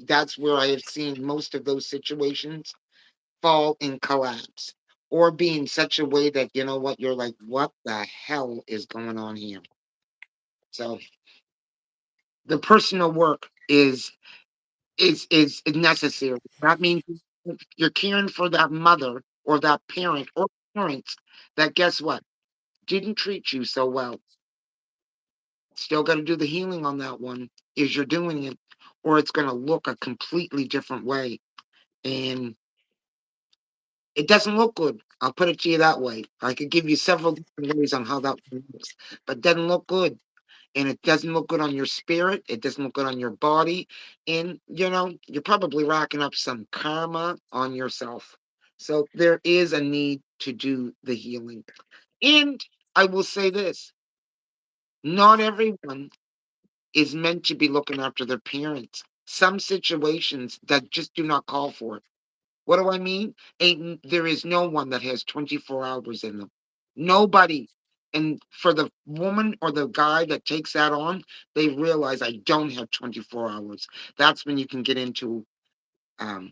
that's where I have seen most of those situations fall and collapse, or be in such a way that, you know what, you're like, what the hell is going on here? So the personal work is is necessary. That means you're caring for that mother or that parent or parents that, guess what, didn't treat you so well. Still got to do the healing on that one as you're doing it, or it's going to look a completely different way. And it doesn't look good. I'll put it to you that way. I could give you several different ways on how that looks, but it doesn't look good. And it doesn't look good on your spirit. It doesn't look good on your body. And, you're probably racking up some karma on yourself. So there is a need to do the healing. And I will say this, not everyone is meant to be looking after their parents. Some situations that just do not call for it. What do I mean? There is no one that has 24 hours in them. Nobody. And for the woman or the guy that takes that on, they realize I don't have 24 hours. That's when you can get into um,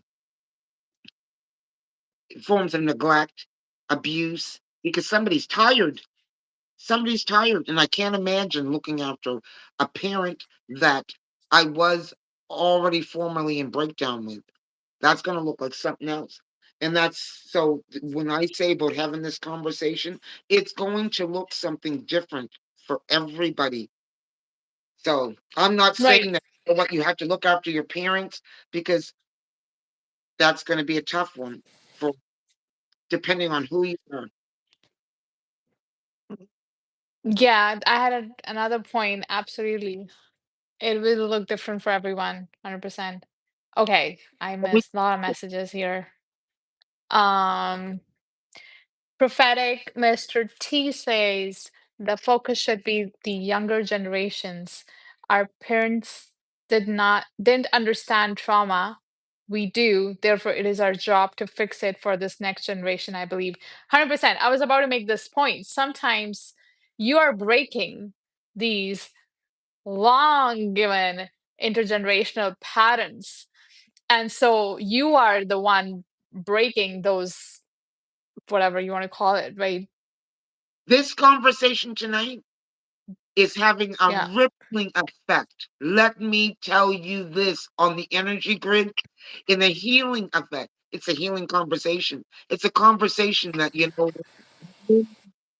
forms of neglect, abuse, because somebody's tired. Somebody's tired. And I can't imagine looking after a parent that I was already formerly in breakdown with. That's going to look like something else. And that's so when I say about having this conversation, it's going to look something different for everybody. So I'm not Right. saying that what you have to look after your parents because that's going to be a tough one for depending on who you are. Yeah, I had another point. Absolutely. It will look different for everyone. 100%. Okay. I We missed a lot of messages here. Um, Prophetic Mr. T says the focus should be the younger generations. Our parents didn't understand trauma. We do, therefore it is our job to fix it for this next generation, I believe. 100%. I was about to make this point. Sometimes you are breaking these long given intergenerational patterns. And so you are the one breaking those, whatever you want to call it, right? This conversation tonight is having a Yeah. rippling effect. Let me tell you this on the energy grid in a healing effect. It's a healing conversation. It's a conversation that,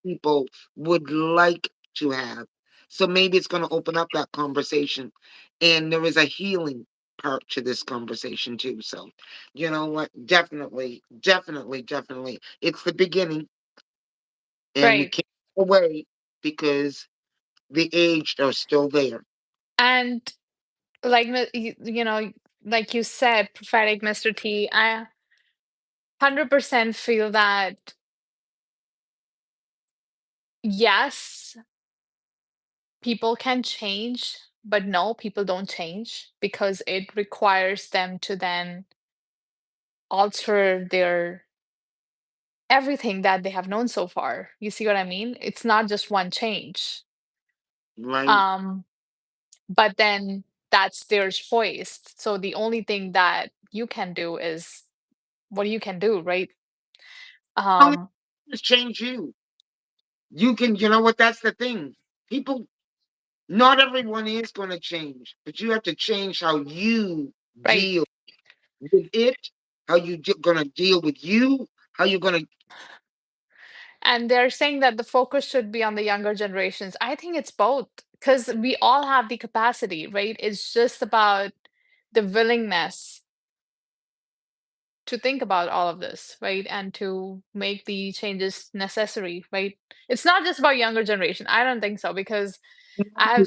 people would like to have. So maybe it's going to open up that conversation. And there is a healing part to this conversation too. So, you know what? Definitely, definitely, definitely. It's the beginning, and we Right. can't go away because the aged are still there. And like like you said, prophetic Mr. T, I 100% feel that yes, people can change, but no, people don't change because it requires them to then alter their everything that they have known so far. You see what I mean? It's not just one change. Right? Um, but then that's their choice. So the only thing that you can do is what you can do, right? Only Um, just change you. You can, you know what? That's the thing. People, not everyone is going to change, but you have to change how you right. deal with it, how you going to deal with you, how you're going to. And they're saying that the focus should be on the younger generations. I think it's both because we all have the capacity, right? It's just about the willingness to think about all of this, right? And to make the changes necessary, right? It's not just about younger generation. I don't think so because I have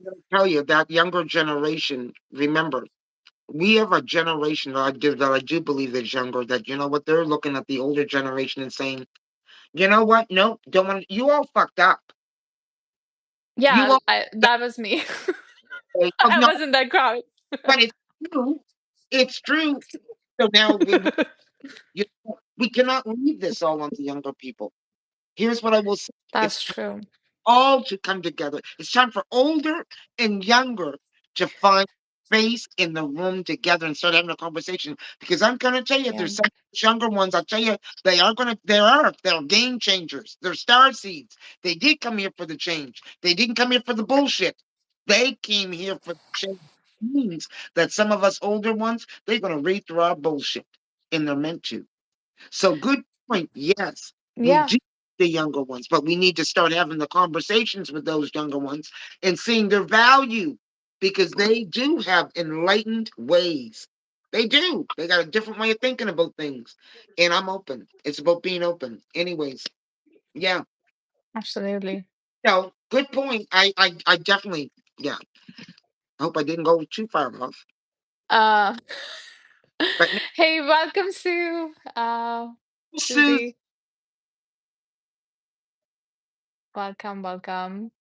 I'm going to tell you that younger generation, remember, we have a generation that I do believe is younger, that, you know what, they're looking at the older generation and saying, you know what, no, don't want, you all fucked up. You yeah, all, that was me. oh, I no, was in that crowd. but it's true. It's true. So now we cannot leave this all on the younger people. Here's what I will say. It's That's time true. all to come together. It's time for older and younger to find space in the room together and start having a conversation. Because I'm going to tell you, Yeah. there's some younger ones. I'll tell you, they're game changers. They're star seeds. They did come here for the change. They didn't come here for the bullshit. They came here for the change. means that some of us older ones, they're going to read through our bullshit, and they're meant to. So good point. Yes, we Yeah, do the younger ones, but we need to start having the conversations with those younger ones and seeing their value because they do have enlightened ways. They do. They got a different way of thinking about things. And I'm open. It's about being open. Anyways, yeah. absolutely. No, good point. I definitely, yeah. I hope I didn't go too far off. Uh, But no, hey, welcome, Sue. Sue, Susie, welcome, welcome.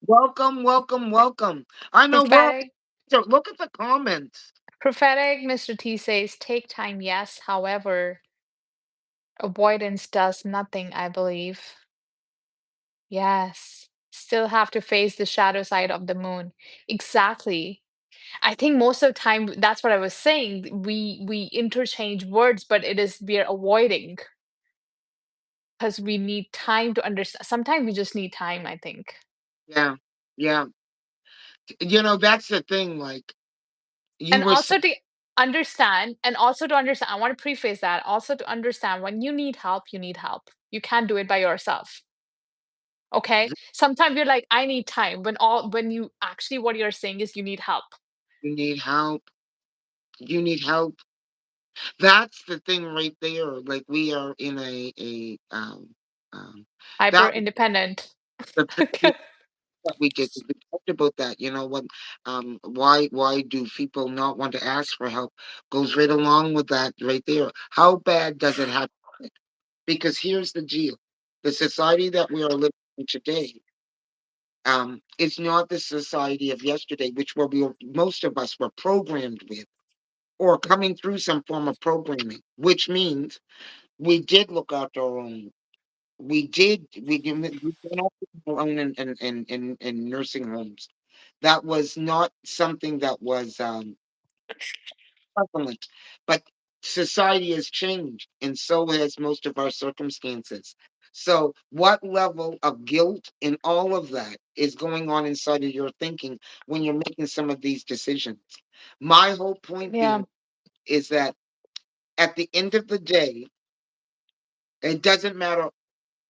welcome, welcome, welcome. I know we're all, Prophetic, so look at the comments. prophetic, Mr. T says, take time, yes. However, avoidance does nothing, I believe. Yes. Still have to face the shadow side of the moon. Exactly. I think most of the time, that's what I was saying. We interchange words, but it is we're avoiding because we need time to understand. Sometimes we just need time, I think. Yeah, yeah. That's the thing. Like you And were saying, also to understand, I want to preface that also to understand when you need help, you need help. You can't do it by yourself. Okay? Sometimes you're like, I need time when you actually what you're saying is you need help. you need help. You need help. That's the thing right there. Like we are in Hyper that was independent. the thing that we did. We talked about that. What why do people not want to ask for help? Goes right along with that right there. How bad does it have to get? Because here's the deal. The society that we are living in today, is not the society of yesterday, which where most of us were programmed with or coming through some form of programming, which means we did look after our own. We went off our own in nursing homes. That was not something that was prevalent, but society has changed, and so has most of our circumstances. So, what level of guilt and all of that is going on inside of your thinking when you're making some of these decisions? My whole point Yeah. being is that at the end of the day, it doesn't matter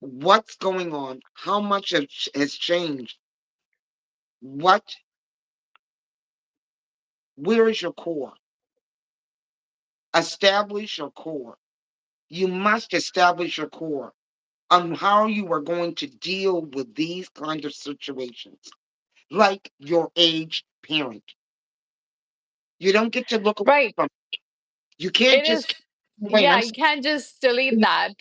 what's going on, how much has changed, what, where is your core? Establish your core. You must establish your core on how you are going to deal with these kind of situations, like your aged parent. You don't get to look away Right. from. You can't It is, just away. And yeah, I'm you can't just delete that.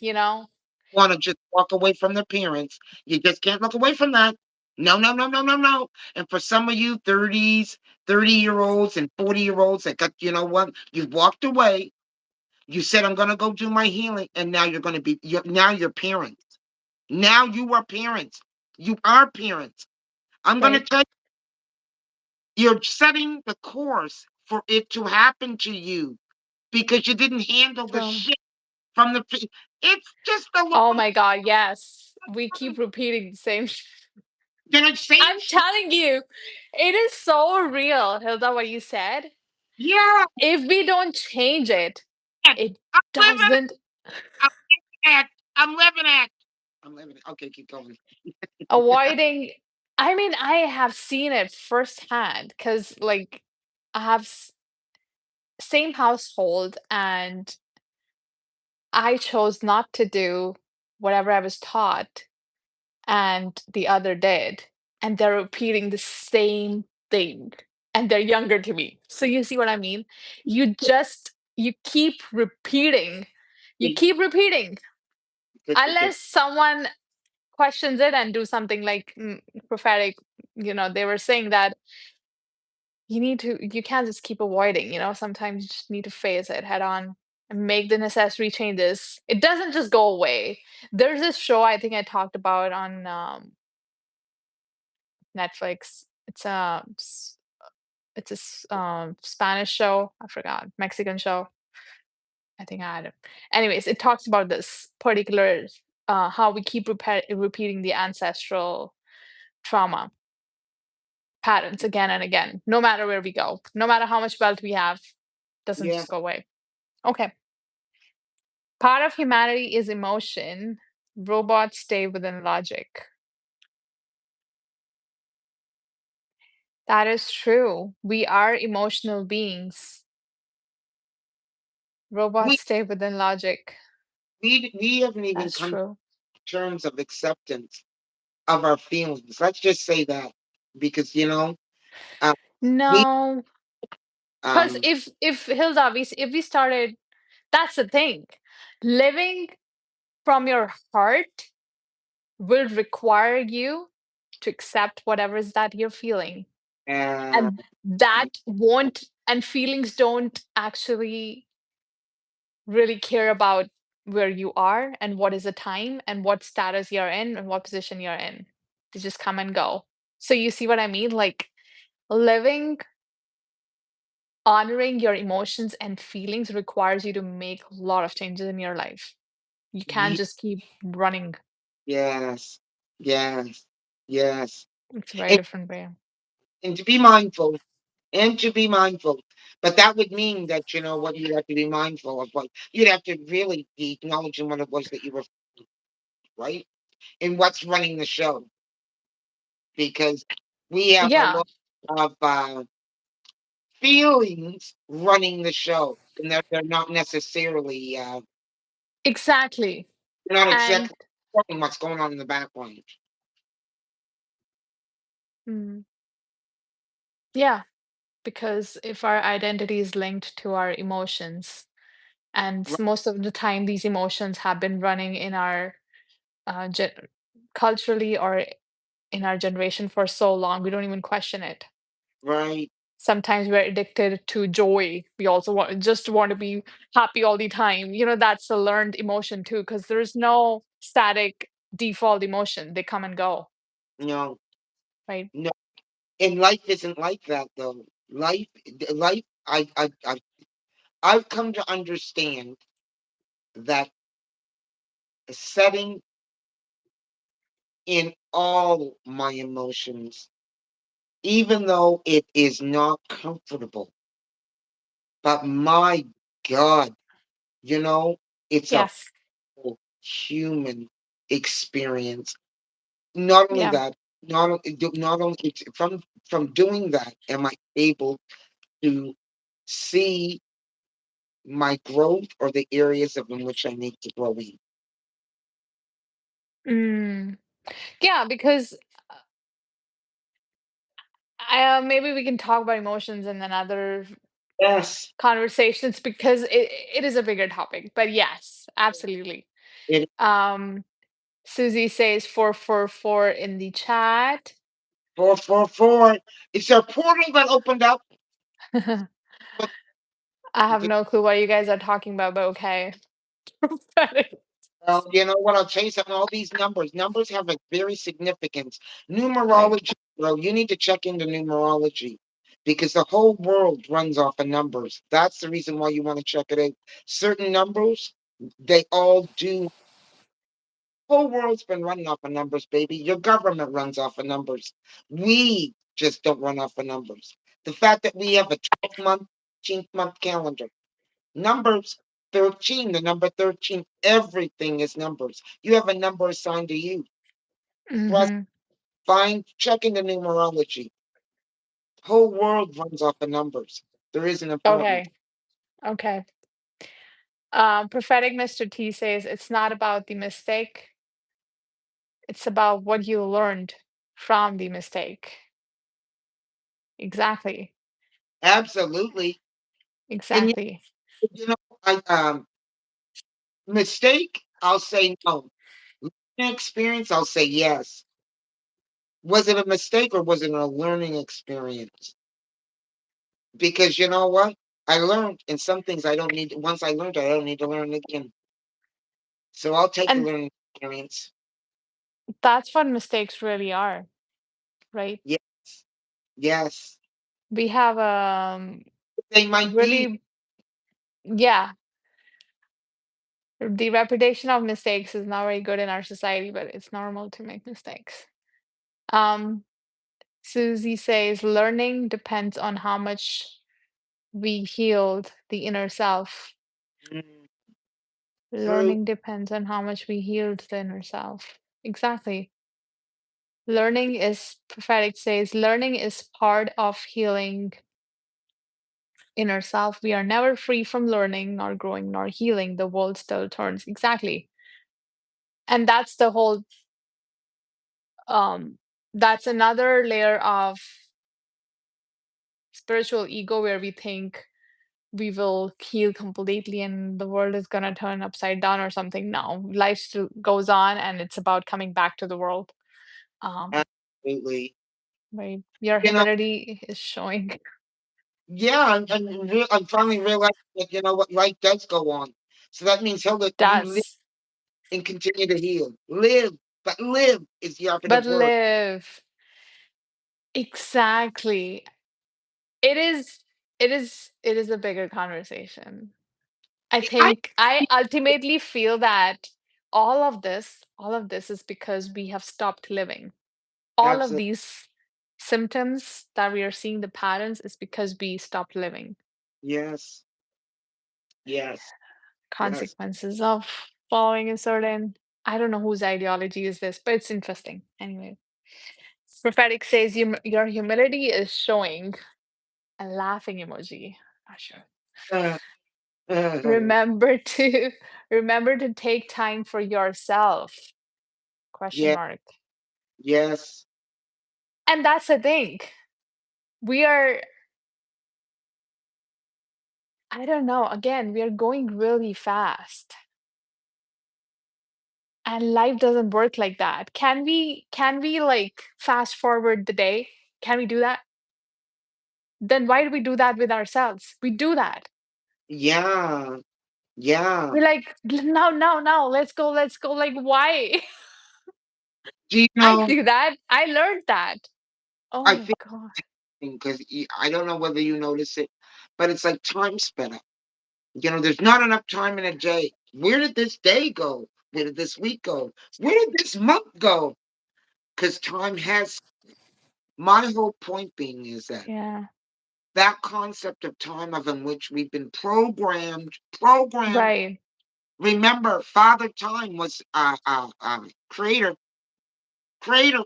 want to just walk away from their parents. You just can't look away from that. No, no, no, no, no, no. And for some of you 30s, 30-year-olds and 40-year-olds that got, you know what? You've walked away. You said, I'm going to go do my healing. And now you're going to be, now you're parents. Now you are parents. You are parents. I'm going to Right. tell you, you're setting the course for it to happen to you because you didn't handle the True. shit from the. It's just a little, Oh my God, yes. We keep repeating the same. same I'm shit. telling you, it is so real, Hilda, what you said. Yeah. If we don't change it, I'm it living it. doesn't. I'm living it. I'm living it. I'm living it. Okay, keep going. Avoiding, I mean, I have seen it firsthand because, like, I have same household and I chose not to do whatever I was taught and the other did, and they're repeating the same thing, and they're younger to me. So you see what I mean? You keep repeating. You Good keep repeating to go. unless someone questions it and do something like prophetic. They were saying that you can't just keep avoiding. Sometimes you just need to face it head on and make the necessary changes. It doesn't just go away. There's this show I think I talked about on Netflix. It's a Spanish show. I forgot. Mexican show. I think I had it. Anyways, it talks about this particular how we keep repeating the ancestral trauma patterns again and again, no matter where we go, no matter how much wealth we have, doesn't Yeah. just go away. Okay. Part of humanity is emotion. Robots stay within logic. That is true. We are emotional beings. We Robots stay within logic. we haven't even That's come to true. terms of acceptance of our feelings. Let's just say that because uh, we No, because um if Hilda, if we started, that's the thing. Living from your heart will require you to accept whatever is that you're feeling. uh, And that won't, and feelings don't actually really care about where you are and what is the time and what status you're in and what position you're in. They just come and go. So you see what I mean? Like living, honoring your emotions and feelings requires you to make a lot of changes in your life. You can't ye- just keep running. yes, yes, yes, It's a very and, different way. and to be mindful and to be mindful. But that would mean that what you have to be mindful of what you'd have to really be acknowledging what it was that you were right and what's running the show because we have a Yeah, lot of feelings running the show, and they're not necessarily exactly. they're not And exactly supporting what's going on in the background. mm, yeah, because if our identity is linked to our emotions, and Right, most of the time these emotions have been running in our culturally or in our generation for so long, we don't even question it. right, Sometimes we're addicted to joy. We also want to be happy all the time. That's a learned emotion too, because there's no static default emotion. They come and go, no, right? no, and life isn't like that though. Life. I've come to understand that setting in all my emotions, even though it is not comfortable, but my God, you know, it's a Yes. full human experience. Not only Yeah. that, not only from doing that, am I able to see my growth or the areas of in which I need to grow in. Mm. Yeah, because maybe we can talk about emotions in another Yes, conversations because it is a bigger topic. But yes, absolutely. it Um, Susie says 444 in the chat. 444. It's a portal that opened up. I But have no clue what you guys are talking about, but okay. Prophetic. you know what? I'll tell you something. All these numbers, numbers have a very significance. Right. Numerology, bro. You need to check into numerology because the whole world runs off of numbers. That's the reason why you want to check it out. Certain numbers, they all do. Whole world's been running off of numbers, baby. Your government runs off of numbers. We just don't run off of numbers. The fact that we have a 12-month, 13th-month calendar. Numbers 13, the number 13, everything is numbers. You have a number assigned to you. Trust, Hmm. find, check into numerology. Whole world runs off of numbers. There is an important. Okay. Okay. Prophetic Mr. T says it's not about the mistake, it's about what you learned from the mistake. Exactly. Absolutely. And Exactly. you know, I mistake, I'll say no. Learning experience, I'll say yes. Was it a mistake or was it a learning experience? Because you know what? I learned, and some things I don't need. Once I learned, I don't need to learn again. So I'll take the And learning experience. that's what mistakes really are, right? Yes, yes. We have They might be really, yeah, the reputation of mistakes is not very good in our society, but it's normal to make mistakes. Um, Susie says learning depends on how much we healed the inner self. Mm, true. Learning depends on how much we healed the inner self. Exactly. Learning is, prophetic says, learning is part of healing inner self. We are never free from learning, nor growing, nor healing. The world still turns. Exactly. And that's the whole, um, that's another layer of spiritual ego where we think we will heal completely and the world is going to turn upside down or something. No, life still goes on and it's about coming back to the world. Um, Absolutely. right. Your You know, humility is showing. yeah, I'm finally realizing that, you know what, life does go on. So that means, Hilda, you live Does, and continue to heal. Live, but live is the but operative word. live. Exactly. It is, it is a bigger conversation. I I think I ultimately feel that all of this is because we have stopped living. All of absolutely. these symptoms that we are seeing, the patterns, is because we stopped living. Yes, yes, yes. Consequences of following a certain, I don't know whose ideology is this, but it's interesting. Anyway, prophetic says your humility is showing a laughing emoji. Not sure. Uh, uh, Remember to remember to take time for yourself. Question yeah, mark. yes. And that's the thing. We are, I don't know, again, we are going really fast. And life doesn't work like that. Can we like fast forward the day? Can we do that? Then why do we do that with ourselves? We do that. Yeah, yeah. We're like, "Now, now, now, let's go, let's go." Like, why? Do you I know, do that. I learned that. Oh I my think, god. because I don't know whether you notice it, but it's like time sped up. You know, there's not enough time in a day. Where did this day go? Where did this week go? Where did this month go? Because time has, my whole point being is that Yeah. that concept of time of in which we've been programmed. Right. Remember, Father Time was creator. Creator.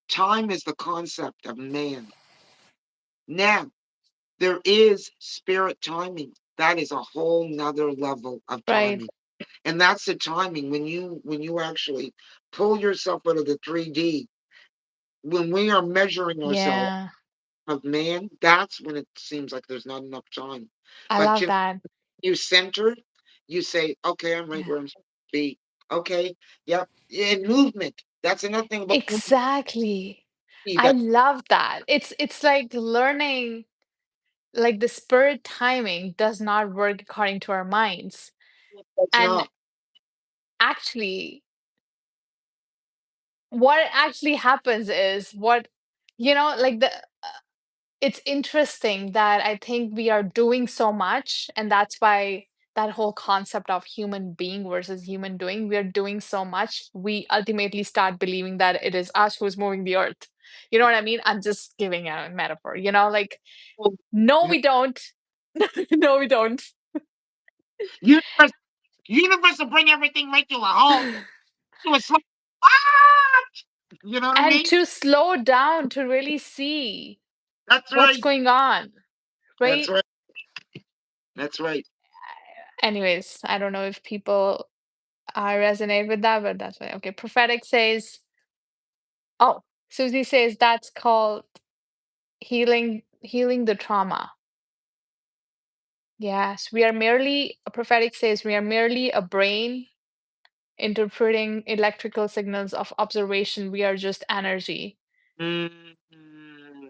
Time is the concept of man. Now, there is spirit timing. That is a whole nother level of Right. timing. And that's the timing when you actually pull yourself out of the 3D. When we are measuring ourselves Yeah. of man, that's when it seems like there's not enough time. I But love that. you center, you say, okay, I'm right Yeah. where I'm supposed to be. Okay, yep. And movement. That's another thing about movement Exactly. I that love that. It's like learning, like the spirit timing does not work according to our minds. that's And not. actually, what actually happens is what, like it's interesting that I think we are doing so much, and that's why that whole concept of human being versus human doing, we are doing so much, we ultimately start believing that it is us who's moving the earth. You know what I mean? I'm just giving a metaphor, like, no, No. we don't. No, we don't. Universe, universe will bring everything right to a halt. To a slow. What? You know what I And mean? to slow down to really see That's what's right. going on, That's right? right. That's right. Anyways, I don't know if people resonate with that, but that's why. Okay, prophetic says, oh, Susie says that's called healing the trauma. Yes, we are merely, prophetic says we are merely a brain interpreting electrical signals of observation. We are just energy. Mm, mm,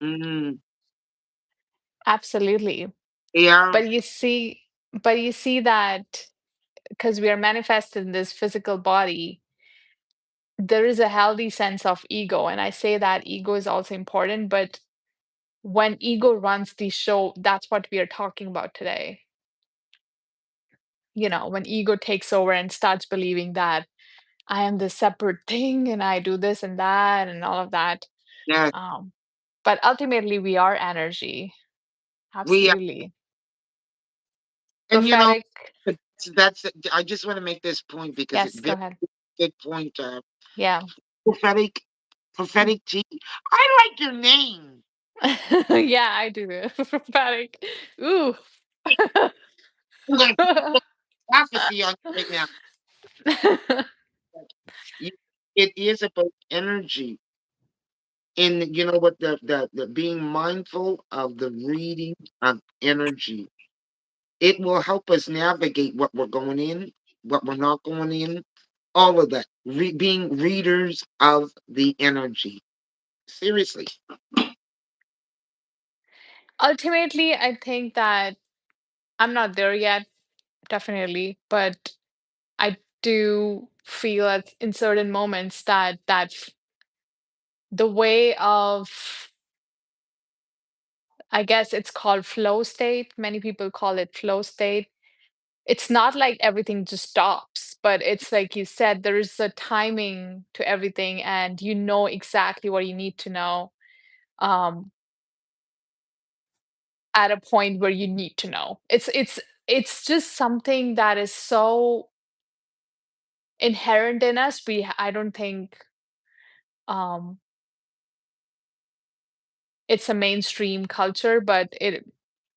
mm. Absolutely. Yeah. But you see that because we are manifested in this physical body, there is a healthy sense of ego. And I say that ego is also important, but when ego runs the show, that's what we are talking about today. When ego takes over and starts believing that I am this separate thing and I do this and that and all of that. Yeah, Um, but ultimately, we are energy. we Absolutely. and Prophetic. that's I just want to make this point because it Yes, go very ahead. good point. Yeah. Prophetic, Mm. prophetic tea. I like your name. Yeah, I do. Prophetic. Ooh. I'm gonna put prophecy on you right now. You- It is about energy, and you know what? The being mindful of the reading of energy. It will help us navigate what we're going in, what we're not going in, all of that. Being readers of the energy. Seriously. Ultimately, I think that I'm not there yet, definitely, but I do feel at in certain moments that the way of, I guess it's called flow state. Many people call it flow state. It's not like everything just stops, but it's like you said, there's a timing to everything, and you know exactly what you need to know um, at a point where you need to know. It's just something that is so inherent in us. I don't think um, it's a mainstream culture, but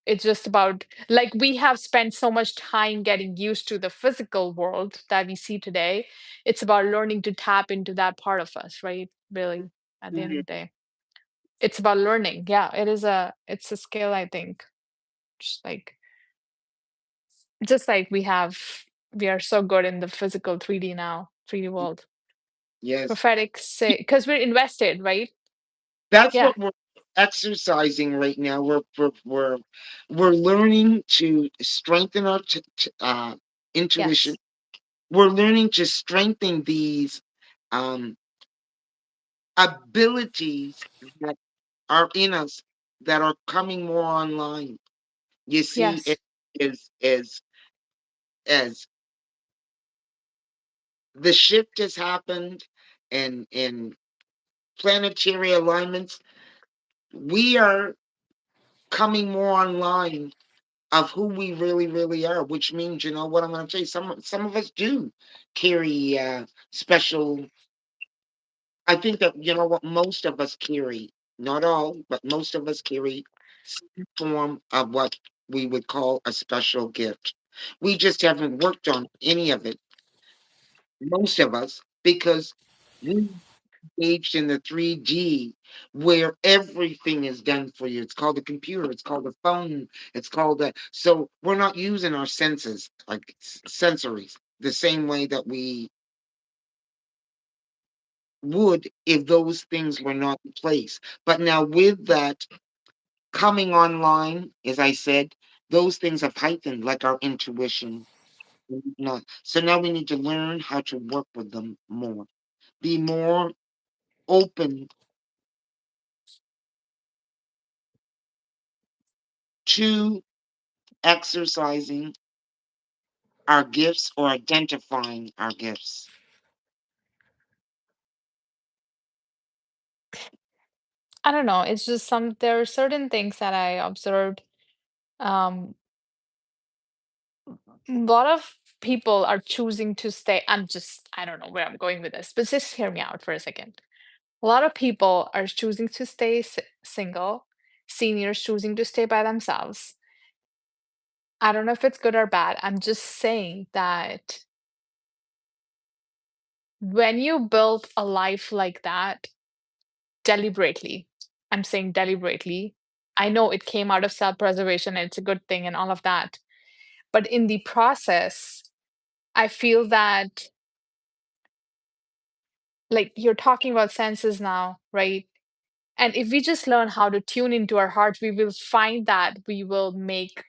it's just about, like, we have spent so much time getting used to the physical world that we see today. It's about learning to tap into that part of us, right? Really, at the end of Mhm. the day. It's about learning. Yeah, it's a skill, I think. Just like we are so good in the physical 3D now, 3D world. Yes. Prophetic say because we're invested, right? That's Yeah. what we're exercising right now. We're learning to strengthen our intuition. Yes. We're learning to strengthen these um, abilities that are in us that are coming more online. You see, it Yes. is as the shift has happened in planetary alignments, we are coming more online of who we really, really are, which means, you know what I'm going to say, some of us do carry special. I think that you know what most of us carry, not all, but most of us carry some form of what we would call a special gift. We just haven't worked on any of it, most of us, because we engaged in the 3D where everything is done for you. It's called a computer, it's called a phone, it's called a so we're not using our senses like sensories the same way that we would if those things were not in place. But now with that coming online, as I said, those things have heightened like our intuition. Not. So now we need to learn how to work with them more. Be more open to exercising our gifts or identifying our gifts. I don't know. It's just there are certain things that I observed. Um, a lot of people are choosing to stay. I don't know where I'm going with this, but just hear me out for a second. A lot of people are choosing to stay single, seniors choosing to stay by themselves. I don't know if it's good or bad. I'm just saying that when you build a life like that deliberately, I'm saying deliberately, I know it came out of self preservation and it's a good thing and all of that. But in the process, I feel that, like, you're talking about senses now, right? And if we just learn how to tune into our heart, we will find that we will make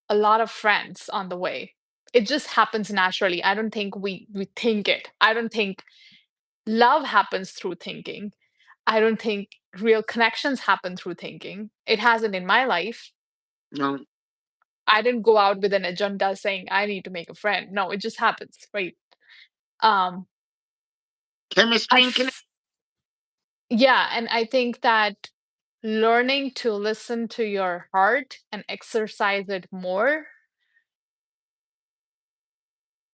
a lot of friends on the way. It just happens naturally. I don't think we think it. I don't think love happens through thinking. I don't think real connections happen through thinking. It hasn't in my life. No I didn't go out with an agenda saying I need to make a friend. No, it just happens, right? Um, I chemistry and connection. f- Yeah, and I think that learning to listen to your heart and exercise it more,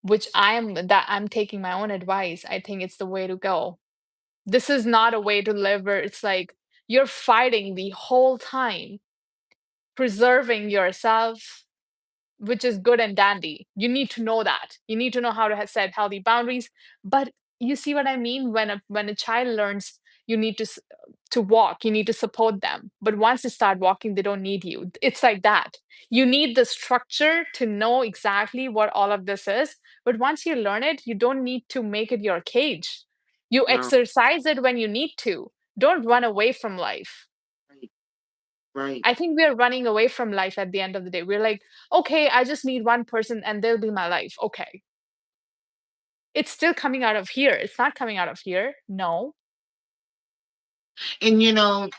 which I'm taking my own advice. I think it's the way to go. This is not a way to live where it's like you're fighting the whole time, preserving yourself, which is good and dandy. You need to know that. You need to know how to set healthy boundaries. But you see what I mean? When a child learns, you need to walk. You need to support them. But once they start walking, they don't need you. It's like that. You need the structure to know exactly what all of this is. But once you learn it, you don't need to make it your cage. You No, exercise it when you need to. Don't run away from life. right, right. I think we are running away from life at the end of the day. We're like, okay, I just need one person and they'll be my life. Okay. It's still coming out of here. It's not coming out of here. No. And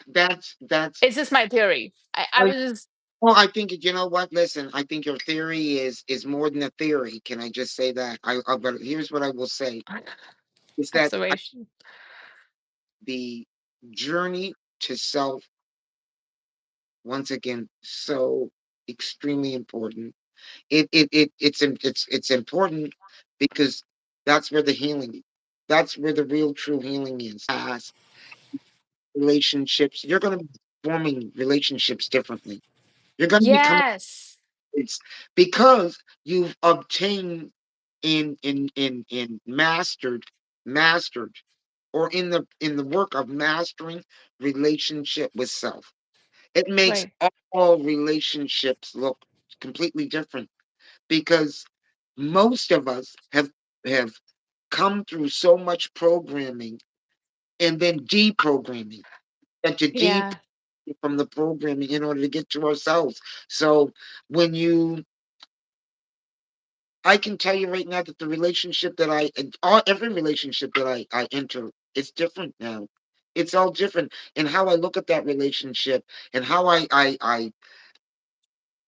that's It's just my theory. I I was just well, I think you know what? Listen, I think your theory is more than a theory. Can I just say that? But here's what I will say: is that observation. the journey to self, once again, so extremely important. It's important because that's where the healing, that's where the real true healing is. As relationships, you're going to be forming relationships differently. You're going to become Yes. it's because you've obtained in mastered or in the work of mastering relationship with self. It makes Right. all relationships look completely different because most of us have come through so much programming and then deprogramming and to deep Yeah. from the programming in order to get to ourselves. So when you I can tell you right now that the relationship that every relationship that I enter is different now. It's all different. And how I look at that relationship and how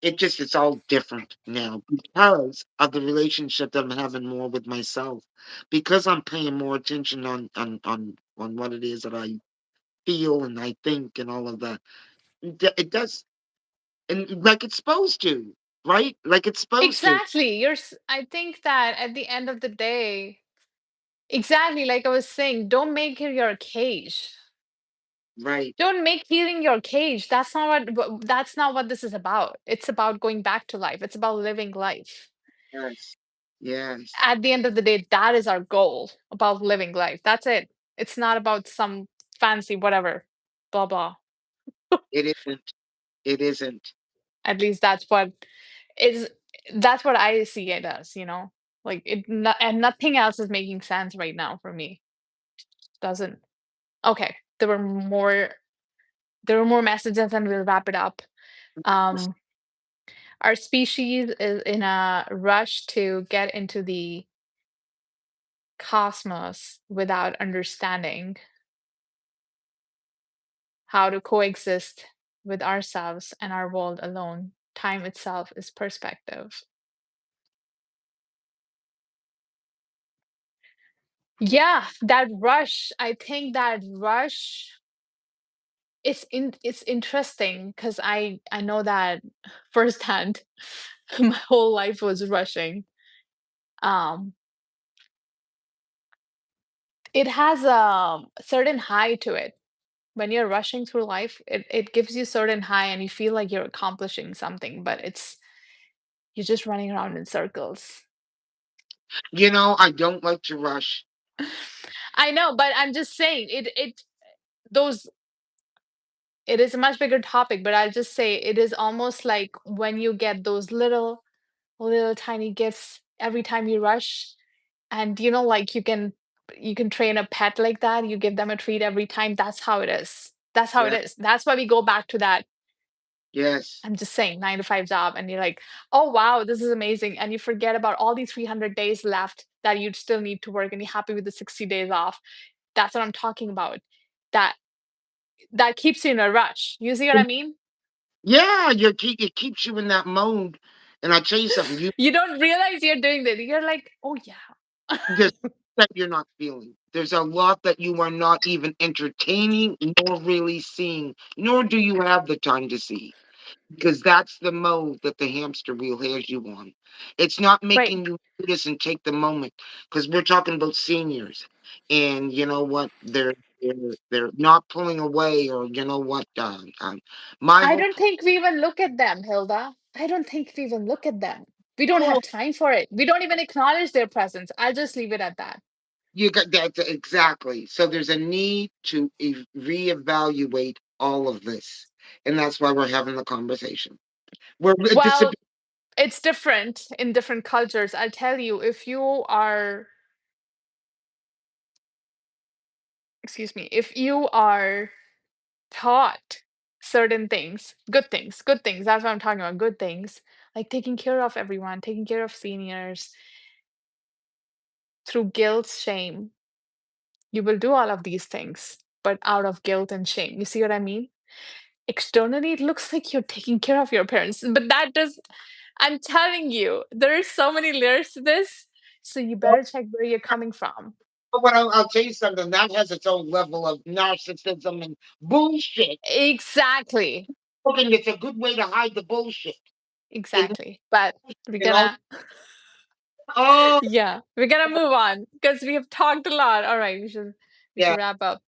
it's all different now because of the relationship that I'm having more with myself. Because I'm paying more attention on what it is that I feel and I think and all of that. It does and like it's supposed to, right? Like it's supposed to. Exactly. I think that at the end of the day, exactly like I was saying, don't make it your cage. Right. Don't make healing your cage. That's not what this is about. It's about going back to life. It's about living life. Yes. Yes. At the end of the day, that is our goal about living life. That's it. It's not about some fancy whatever, blah blah. It isn't. It isn't. At least is that's what I see it as, you know? Like and nothing else is making sense right now for me. Doesn't. Okay. There were more messages and we'll wrap it up. Um our species is in a rush to get into the cosmos without understanding how to coexist with ourselves and our world alone. Time itself is perspective. Yeah, that rush. I think that rush it's interesting because I know that firsthand. My whole life was rushing. Um, it has a certain high to it. When you're rushing through life, it gives you certain high and you feel like you're accomplishing something, but you're just running around in circles. I don't like to rush. I know, but I'm just saying those it is a much bigger topic, but I'll just say it is almost like when you get those little tiny gifts every time you rush, and like you can train a pet like that. You give them a treat every time. That's how it is. That's how it Yeah. is. That's why we go back to that. Yes. I'm just saying 9 to 5 job, and you're like, oh wow, this is amazing, and you forget about all these 300 days left that you'd still need to work, and you're happy with the 60 days off. That's what I'm talking about. That that keeps you in a rush. You see what I mean? Yeah, it keeps you in that mode. And I tell you something, you You don't realize you're doing that. You're like, oh yeah. just that you're not feeling. There's a lot that you are not even entertaining nor really seeing, nor do you have the time to see, because that's the mode that the hamster wheel has you on. It's not Right. making you notice and take the moment, because we're talking about seniors, and you know what? They're not pulling away, or you know what? My I whole don't think we even look at them, Hilda. I don't think we even look at them. We don't oh, have time for it. We don't even acknowledge their presence. I'll just leave it at that. you got that exactly. So there's a need to reevaluate all of this, and that's why we're having the conversation. We're this Well, it's different in different cultures. I'll tell you, if you are, excuse me, if you are taught certain things, good things, that's what I'm talking about, good things, like taking care of everyone, taking care of seniors through guilt, shame, you will do all of these things, but out of guilt and shame. You see what I mean? Externally, it looks like you're taking care of your parents, but that does, I'm telling you, there are so many layers to this. So you better check where you're coming from. but what I'll tell you something that has its own level of narcissism and bullshit. Exactly. Thinking it's a good way to hide the bullshit. And Exactly. But we're you know, gonna, oh yeah, we're gonna move on because we have talked a lot. All right, we should yeah, wrap up.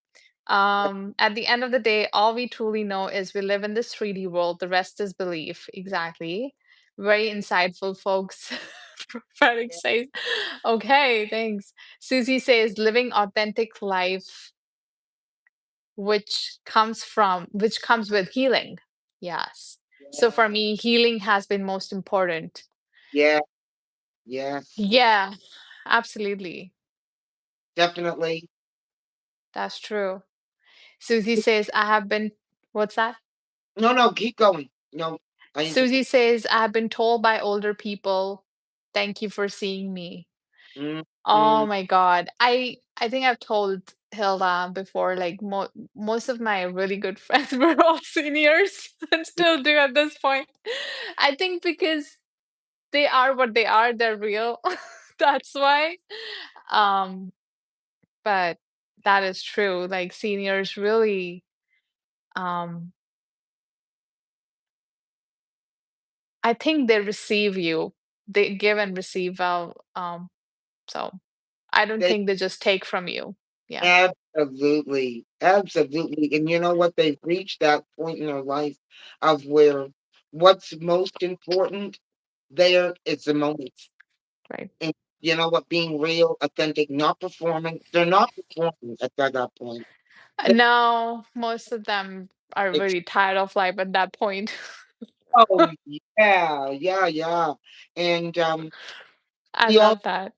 At the end of the day, all we truly know is we live in this 3D world. The rest is belief. Exactly. Very insightful, folks. Prophetic says, okay, thanks. Susie says, living authentic life, which comes with healing. Yes. So for yeah, me, healing has been most important. yeah, yes, Yeah, absolutely. definitely. That's true. Susie says, I have been, what's that? No, no, keep going. No, I Susie understand. says, I have been told by older people, thank you for seeing me. Mm-hmm. Oh my God. I think I've told Hilda before, like most of my really good friends were all seniors and still do at this point. I think because they are what they are, they're real. That's why. Um, but that is true. Like seniors really, um, I think they receive you. They give and receive well. So I don't They think they just take from you. Yeah, absolutely, absolutely, and you know what? They've reached that point in their life of where what's most important there is the moment. right. And you know what? Being real, authentic, not performing. They're not performing at that point. They No, most of them are ex- very tired of life at that point. oh yeah, yeah, yeah. And I we all love that.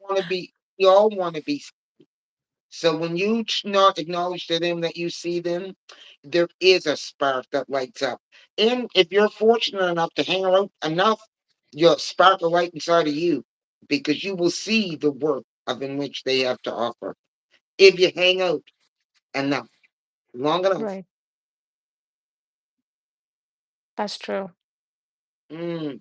want to be. We all want to be. So when you not acknowledge to them that you see them, there is a spark that lights up. And if you're fortunate enough to hang around enough, you'll spark a light inside of you because you will see the work of in which they have to offer. If you hang out enough, long enough. Right. That's true. Mm.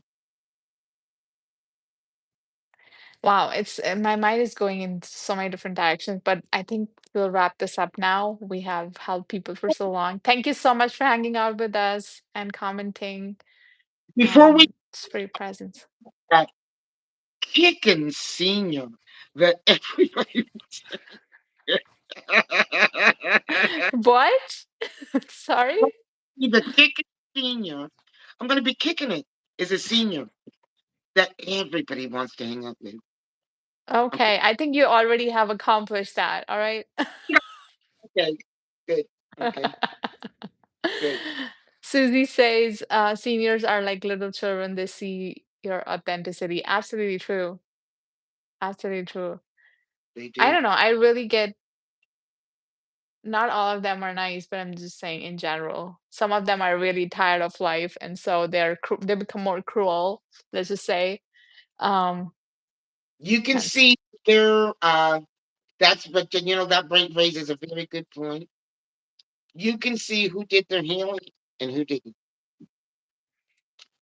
Wow, my mind is going in so many different directions, but I think we'll wrap this up now. We have helped people for so long. Thank you so much for hanging out with us and commenting. Before we It's for your presence. that kicking senior that everybody What? Sorry? the kicking senior, I'm gonna be kicking it is a senior that everybody wants to hang out with. Okay. Okay, I think you already have accomplished that, all right? Okay. Good. Okay. Good. Susie says, seniors are like little children, they see your authenticity. Absolutely true. Absolutely true. They I do. don't know. I really get, not all of them are nice, but I'm just saying in general. Some of them are really tired of life, and so they become more cruel, let's just say. Um, You can hence, see there. That's but you know that raises a very good point. You can see who did their healing and who didn't.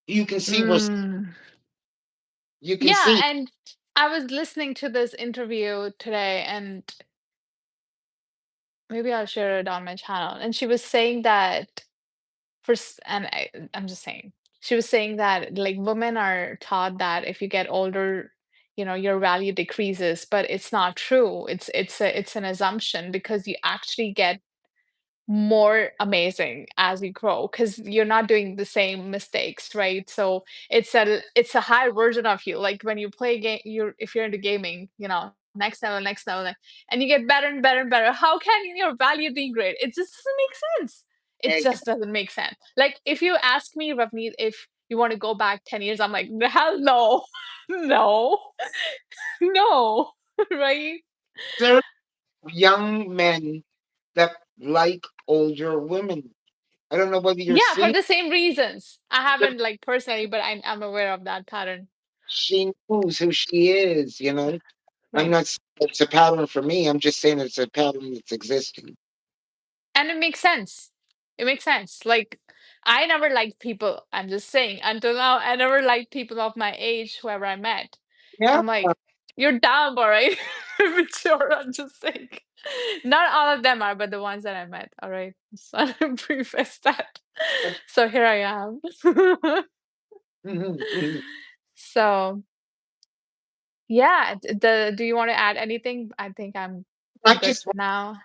You can see where mm, you can yeah, see. and I was listening to this interview today, and maybe I'll share it on my channel. And she was saying that I'm just saying, she was saying that like women are taught that if you get older, your value decreases, but it's not true. It's an assumption because you actually get more amazing as you grow because you're not doing the same mistakes, right? So it's a high version of you. Like when you play game, if you're into gaming, next level, and you get better and better and better. How can your value degrade? It just doesn't make sense. It Egg. just doesn't make sense. Like if you ask me, Ravneet, if you want to go back 10 years, I'm like, hell no, no, no, right? There are young men that like older women. I don't know whether you're Yeah, for seeing the same reasons. I it. haven't like personally, but I'm aware of that pattern. She knows who she is, you know. I'm Right. not saying it's a pattern for me. I'm just saying it's a pattern that's existing. And it makes sense. It makes sense. Like I never liked people, I'm just saying, until now, I never liked people of my age, whoever I met. Yeah, I'm like, you're dumb, all right? Mature, I'm just saying. Not all of them are, but the ones that I met, all right? So to preface that. So here I am. So yeah, do you want to add anything? I think I'm I good just, for now.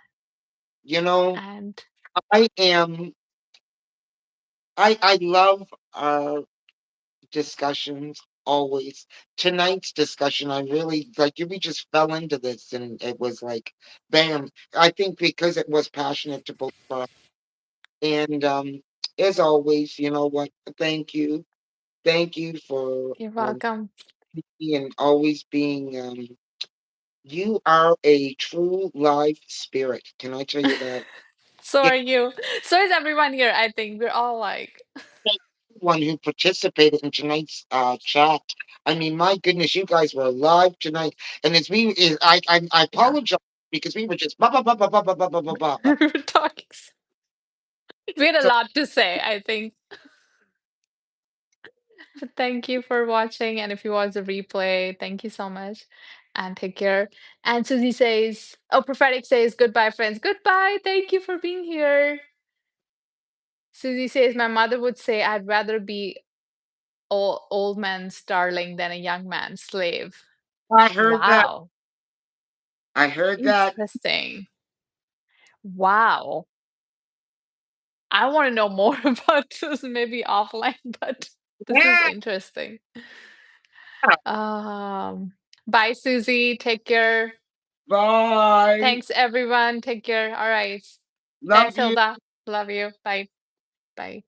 you know, And I am. I love our discussions always. Tonight's discussion, I really like. We just fell into this, and it was like, bam! I think because it was passionate to both of us. And as always, you know what? Thank you for you're welcome. and always being. You are a true live spirit. Can I tell you that? So Yeah, are you. So is everyone here. I think we're all like, thank everyone who participated in tonight's chat. I mean, my goodness, you guys were alive tonight. And as I yeah. apologize because we were just ba ba ba ba ba ba ba ba ba ba. Ba. We were talking. We had a So lot to say, I think. But thank you for watching. And if you watch the replay, thank you so much. And take care. And Susie says, oh, Prophetic says, goodbye, friends. Goodbye. Thank you for being here. Susie says, my mother would say, I'd rather be old man's darling than a young man's slave. I heard that. Wow. I heard that. Interesting. Wow. I want to know more about this maybe offline, but this is Yeah. interesting. Bye, Susie. Take care. Bye. Thanks, everyone. Take care. All right. Love Thanks, you. Hilda. Love you. Bye. Bye.